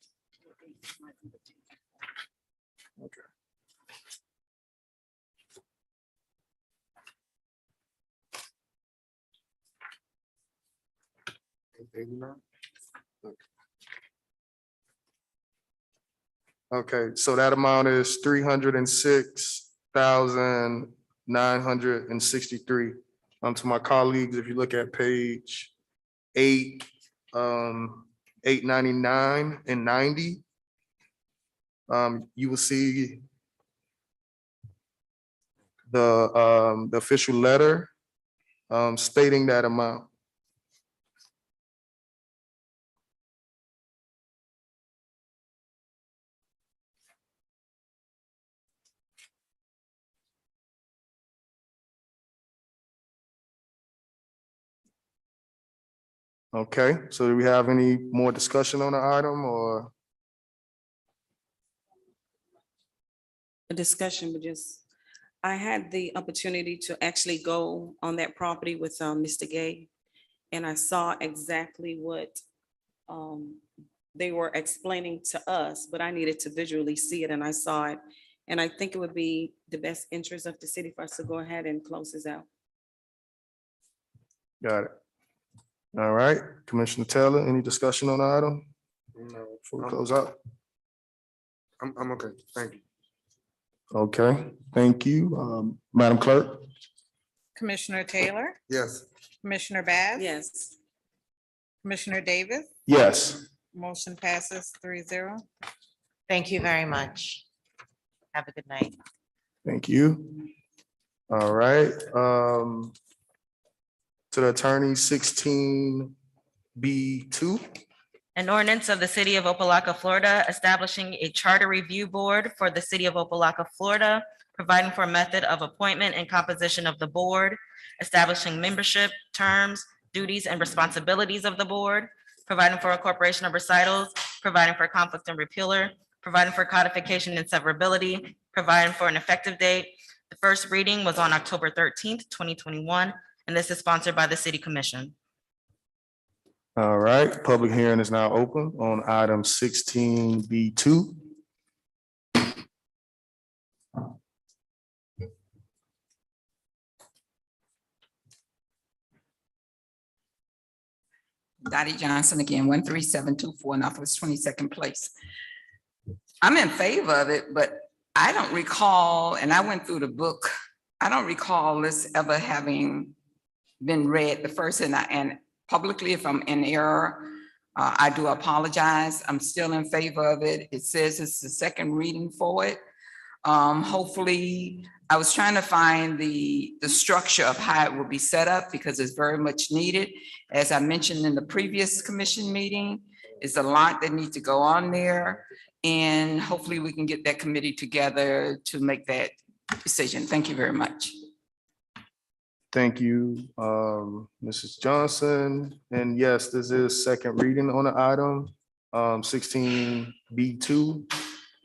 Okay. Okay, so that amount is 306,963. To my colleagues, if you look at page 8, 899 and 90. You will see the official letter stating that amount. Okay, so do we have any more discussion on the item or? A discussion, but just, I had the opportunity to actually go on that property with Mr. Gay. And I saw exactly what they were explaining to us, but I needed to visually see it and I saw it. And I think it would be the best interest of the city for us to go ahead and close this out. Got it. All right, Commissioner Taylor, any discussion on the item? No. Before we close out? I'm okay, thank you. Okay, thank you. Madam Clerk? Commissioner Taylor, Yes. Commissioner Bass. Yes. Commissioner Davis, Yes. motion passes 3-0. Thank you very much. Have a good night. Thank you. All right, to the attorney, 16B2. An ordinance of the city of Opa-locka, Florida, establishing a charter review board for the city of Opa-locka, Florida, providing for a method of appointment and composition of the board, establishing membership, terms, duties, and responsibilities of the board, providing for incorporation of recitals, providing for conflict and repealer, providing for codification and severability, providing for an effective date. The first reading was on October 13th, 2021, and this is sponsored by the City Commission. All right, public hearing is now open on item 16B2. Dottie Johnson again, 13724 Northwest 22nd Place. I'm in favor of it, but I don't recall, and I went through the book, I don't recall this ever having been read the first, and publicly, if I'm in error, I do apologize. I'm still in favor of it. It says it's the second reading for it. Hopefully, I was trying to find the structure of how it will be set up because it's very much needed. As I mentioned in the previous commission meeting, it's a lot that needs to go on there. And hopefully we can get that committee together to make that decision. Thank you very much. Thank you, Mrs. Johnson. And yes, this is second reading on the item, 16B2.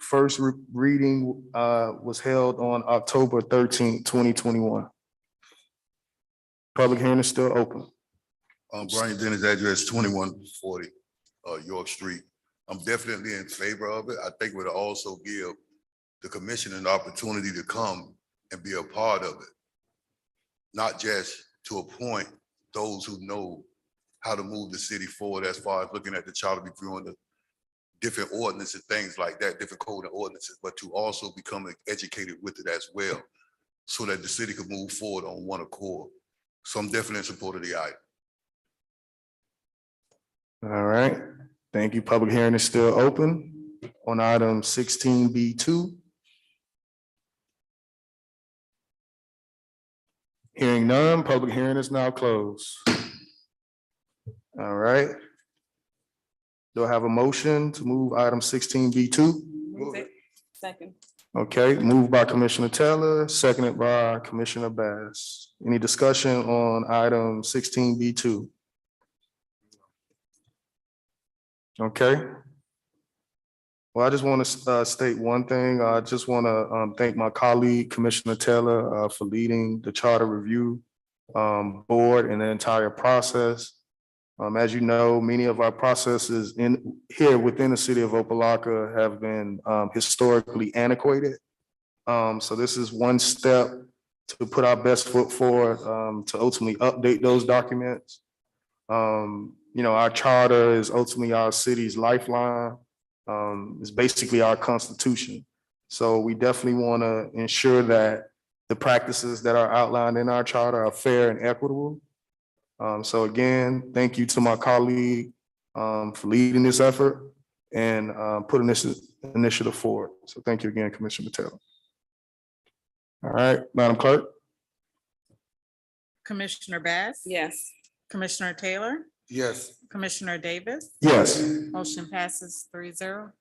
First reading was held on October 13th, 2021. Public hearing is still open. Brian Dennis, address 2140 York Street. I'm definitely in favor of it. I think it would also give the commission an opportunity to come and be a part of it. Not just to appoint those who know how to move the city forward as far as looking at the charter review and the different ordinances, things like that, different code and ordinances, but to also become educated with it as well, so that the city could move forward on one accord. So I'm definitely in support of the item. All right, thank you. Public hearing is still open on item 16B2. Hearing none, public hearing is now closed. All right. Do I have a motion to move item 16B2? Move it. Second. Okay, moved by Commissioner Taylor, seconded by Commissioner Bass. Any discussion on item 16B2? Okay. Well, I just want to state one thing. I just want to thank my colleague, Commissioner Taylor, for leading the charter review board and the entire process. As you know, many of our processes here within the city of Opa-locka have been historically antiquated. So this is one step to put our best foot forward to ultimately update those documents. You know, our charter is ultimately our city's lifeline. It's basically our constitution. So we definitely want to ensure that the practices that are outlined in our charter are fair and equitable. So again, thank you to my colleague, for leading this effort and putting this initiative forward. So thank you again, Commissioner Taylor. All right, Madam Clerk. Commissioner Bass? Yes. Commissioner Taylor? Yes. Commissioner Davis? Yes. Motion passes 3-0.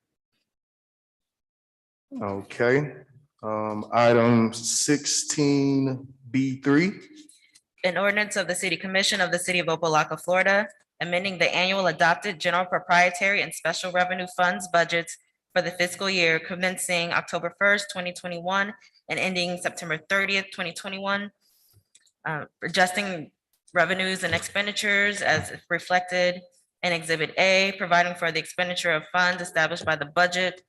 Okay, item 16B3. An ordinance of the City Commission of the City of Opa-locka, Florida, amending the annual adopted general proprietary and special revenue funds budgets for the fiscal year commencing October 1st, 2021 and ending September 30th, 2021. Adjusting revenues and expenditures as reflected in Exhibit A, providing for the expenditure of funds established by the budget,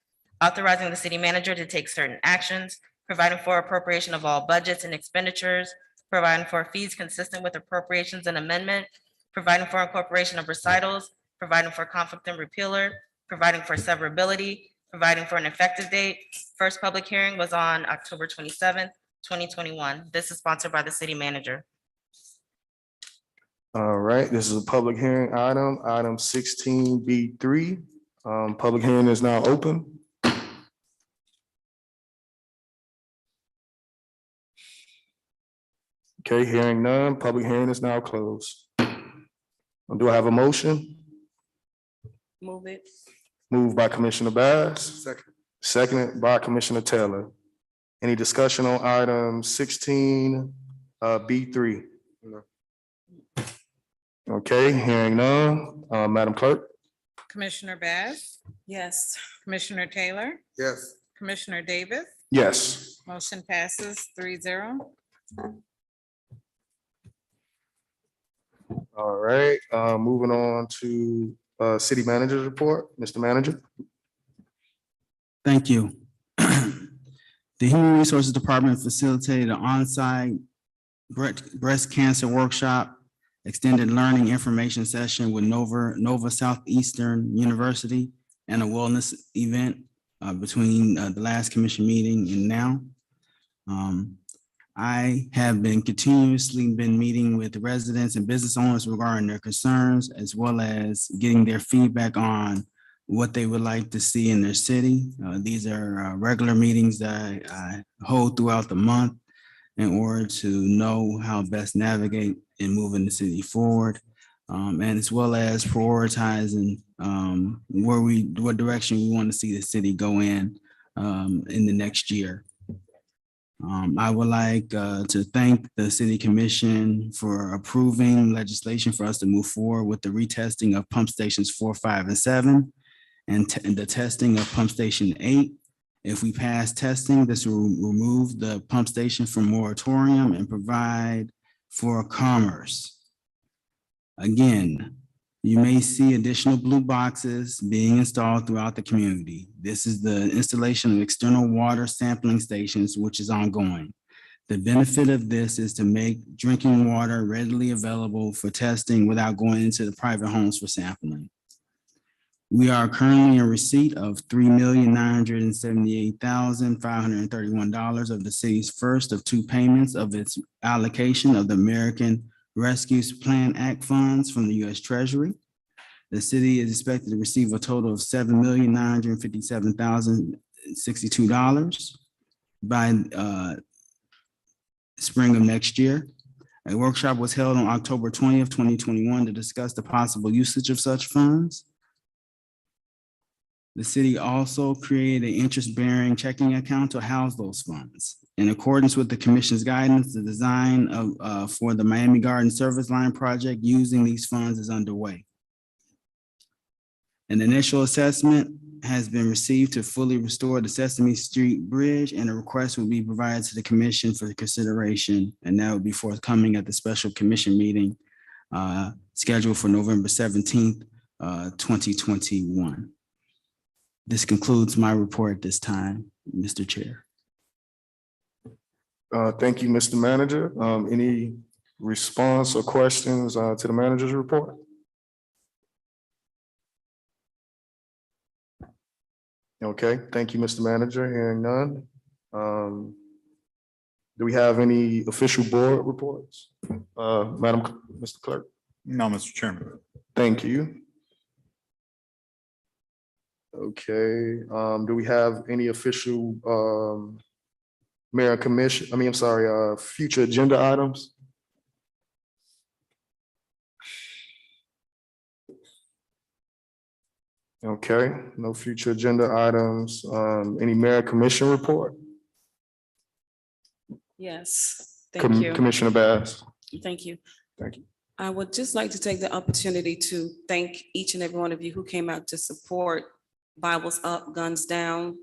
authorizing the city manager to take certain actions, providing for appropriation of all budgets and expenditures, providing for fees consistent with appropriations and amendment, providing for incorporation of recitals, providing for conflict and repealer, providing for severability, providing for an effective date. First public hearing was on October 27th, 2021. This is sponsored by the city manager. All right, this is a public hearing item, item 16B3. Public hearing is now open. Okay, hearing none, public hearing is now closed. Do I have a motion? Move it. Moved by Commissioner Bass. Second. Seconded by Commissioner Taylor. Any discussion on item 16B3? Okay, hearing none. Madam Clerk? Commissioner Bass? Yes. Commissioner Taylor? Yes. Commissioner Davis? Yes. Motion passes 3-0. All right, moving on to City Manager's report. Mr. Manager? Thank you. The Human Resources Department facilitated an on-site breast cancer workshop, extended learning information session with Nova Southeastern University, and a wellness event between the last commission meeting and now. I have been continuously meeting with the residents and business owners regarding their concerns, as well as getting their feedback on what they would like to see in their city. These are regular meetings that I hold throughout the month in order to know how best navigate and moving the city forward, and as well as prioritizing what direction we want to see the city go in the next year. I would like to thank the City Commission for approving legislation for us to move forward with the retesting of pump stations 4, 5, and 7, and the testing of pump station 8. If we pass testing, this will remove the pump station from moratorium and provide for commerce. Again, you may see additional blue boxes being installed throughout the community. This is the installation of external water sampling stations, which is ongoing. The benefit of this is to make drinking water readily available for testing without going into the private homes for sampling. We are currently in receipt of $3,978,531 of the city's first of 2 payments of its allocation of the American Rescue Plan Act funds from the U.S. Treasury. The city is expected to receive a total of $7,957,062 by spring of next year. A workshop was held on October 20th, 2021 to discuss the possible usage of such funds. The city also created an interest-bearing checking account to house those funds. In accordance with the commission's guidance, the design for the Miami Garden Service Line project using these funds is underway. An initial assessment has been received to fully restore the Sesame Street Bridge, and a request will be provided to the commission for consideration, and that will be forthcoming at the special commission meeting scheduled for November 17th, 2021. This concludes my report at this time, Mr. Chair. Thank you, Mr. Manager. Any response or questions to the manager's report? Okay, thank you, Mr. Manager. Hearing none. Do we have any official board reports? Mr. Clerk? No, Mr. Chairman. Thank you. Okay, do we have any official mayor and commission, I'm sorry, future agenda items? Okay, no future agenda items. Any mayor and commission report? Yes, thank you. Commissioner Bass. Thank you. Thank you. I would just like to take the opportunity to thank each and every one of you who came out to support Bibles Up, Guns Down,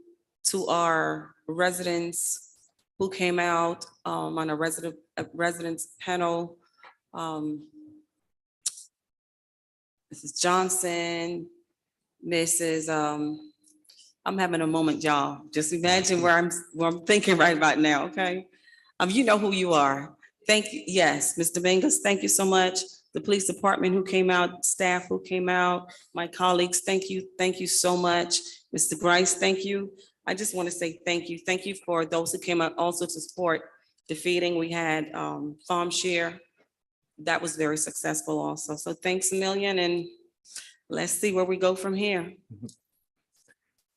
to our residents who came out on a residents panel. Mrs. Johnson, Mrs. I'm having a moment, y'all. Just imagine where I'm thinking right about now, okay? You know who you are. Thank you. Yes, Mr. Dominguez, thank you so much. The police department who came out, staff who came out, my colleagues, thank you. Thank you so much. Mr. Grice, thank you. I just want to say thank you. Thank you for those who came out also to support defeating. We had Farm Share. That was very successful also. So thanks a million, and let's see where we go from here.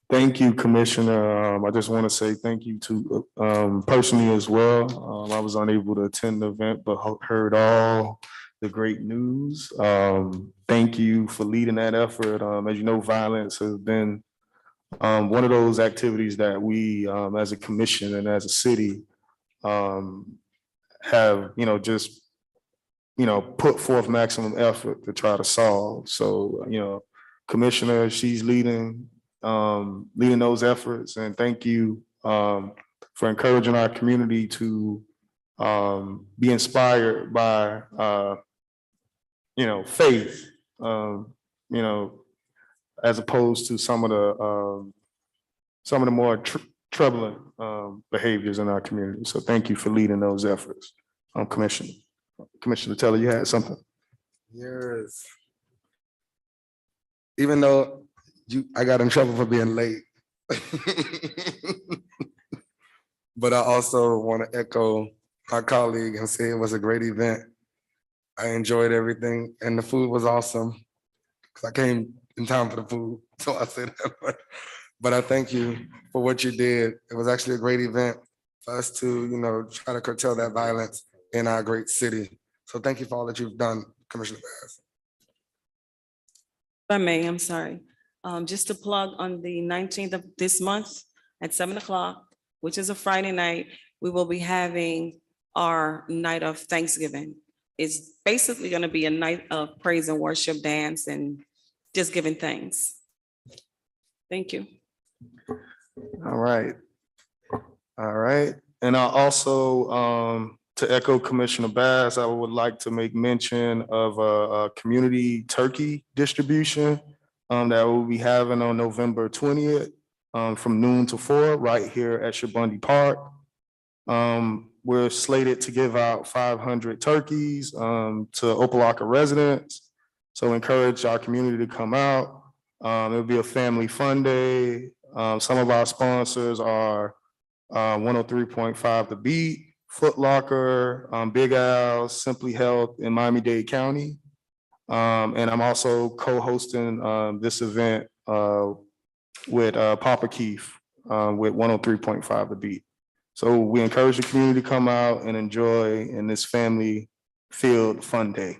Thank you, Commissioner. I just want to say thank you to personally as well. I was unable to attend the event, but heard all the great news. Thank you for leading that effort. As you know, violence has been one of those activities that we, as a commission and as a city, have, just, put forth maximum effort to try to solve. So, Commissioner, she's leading those efforts, and thank you for encouraging our community to be inspired by faith, as opposed to some of the more troubling behaviors in our community. So thank you for leading those efforts. Commissioner Teller, you had something? Yes. Even though I got in trouble for being late. But I also want to echo my colleague and say it was a great event. I enjoyed everything, and the food was awesome. Because I came in time for the food, so I said that. But I thank you for what you did. It was actually a great event for us to, try to curtail that violence in our great city. So thank you for all that you've done, Commissioner Bass. If I may, I'm sorry. Just to plug, on the 19th of this month at 7 o'clock, which is a Friday night, we will be having our night of Thanksgiving. It's basically going to be a night of praise and worship, dance, and just giving thanks. Thank you. All right. And I also, to echo Commissioner Bass, I would like to make mention of a community turkey distribution that we'll be having on November 20th from noon to 4 right here at Shabundi Park. We're slated to give out 500 turkeys to Opa-locka residents. So encourage our community to come out. It'll be a family fun day. Some of our sponsors are 103.5 The Beat, Foot Locker, Big Al, Simply Health in Miami-Dade County. And I'm also co-hosting this event with Papa Keith with 103.5 The Beat. So we encourage the community to come out and enjoy in this family-filled fun day.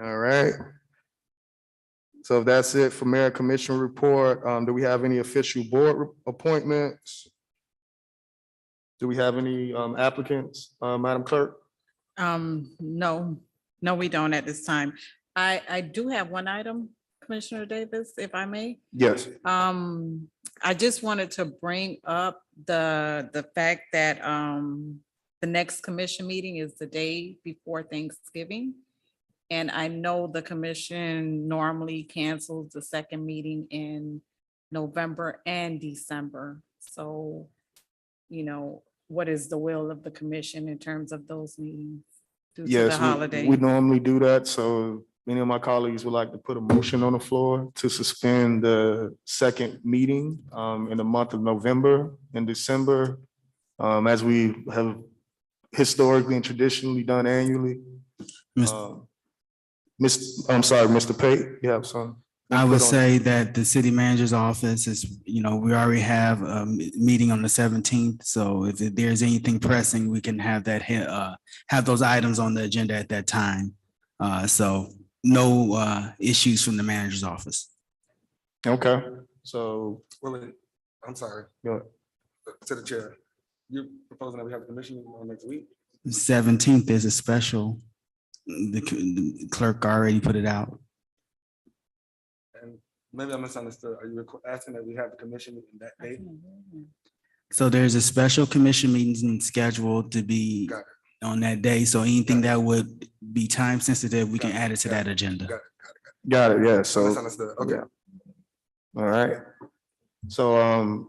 All right. So if that's it for Mayor Commission report, do we have any official board appointments? Do we have any applicants, Madam Clerk? No, we don't at this time. I do have one item, Commissioner Davis, if I may. Yes. I just wanted to bring up the fact that the next commission meeting is the day before Thanksgiving. And I know the commission normally cancels the second meeting in November and December. So, what is the will of the commission in terms of those meetings due to the Yes, holiday? we normally do that. So any of my colleagues would like to put a motion on the floor to suspend the second meeting in the month of November and December, as we have historically and traditionally done annually. I'm sorry, Mr. Pate, you have some? I would input on- say that the city manager's office is, we already have a meeting on the 17th. So if there's anything pressing, we can have that, have those items on the agenda at that time. So no issues from the manager's office. Okay, so, Wait, I'm sorry, go ahead. to the chair. You proposing that we have a commission meeting on next week? 17th is a special. The clerk already put it out. And maybe I misunderstood. Are you asking that we have the commission meeting that day? So there's a special commission meeting scheduled to be Got it. on that day. So anything that would be time sensitive, we can add it to that agenda. Got it, yeah, I so. misunderstood. Okay. yeah. All right, so,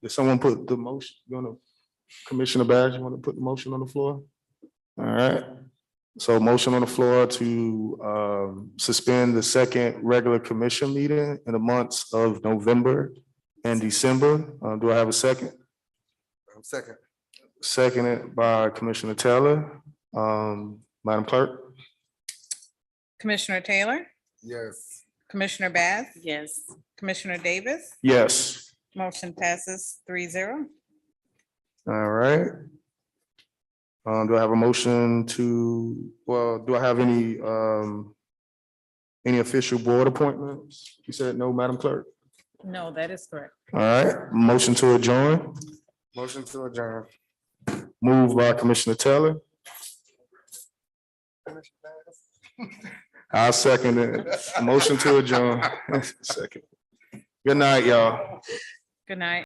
did someone put the motion, Commissioner Badge, you want to put the motion on the floor? All right, so motion on the floor to suspend the second regular commission meeting in the months of November and December. Do I have a second? Second. Seconded by Commissioner Taylor. Madam Clerk? Commissioner Taylor, Yes. Commissioner Bath, Yes. Commissioner Davis, Yes. motion passes 3-0. All right. Do I have a motion do I have any official board appointments? You said no, Madam Clerk? No, that is correct. All right, motion to adjourn, Motion to adjourn. moved by Commissioner Taylor. I second it. Motion to adjourn. Second. Good night, y'all. Good night.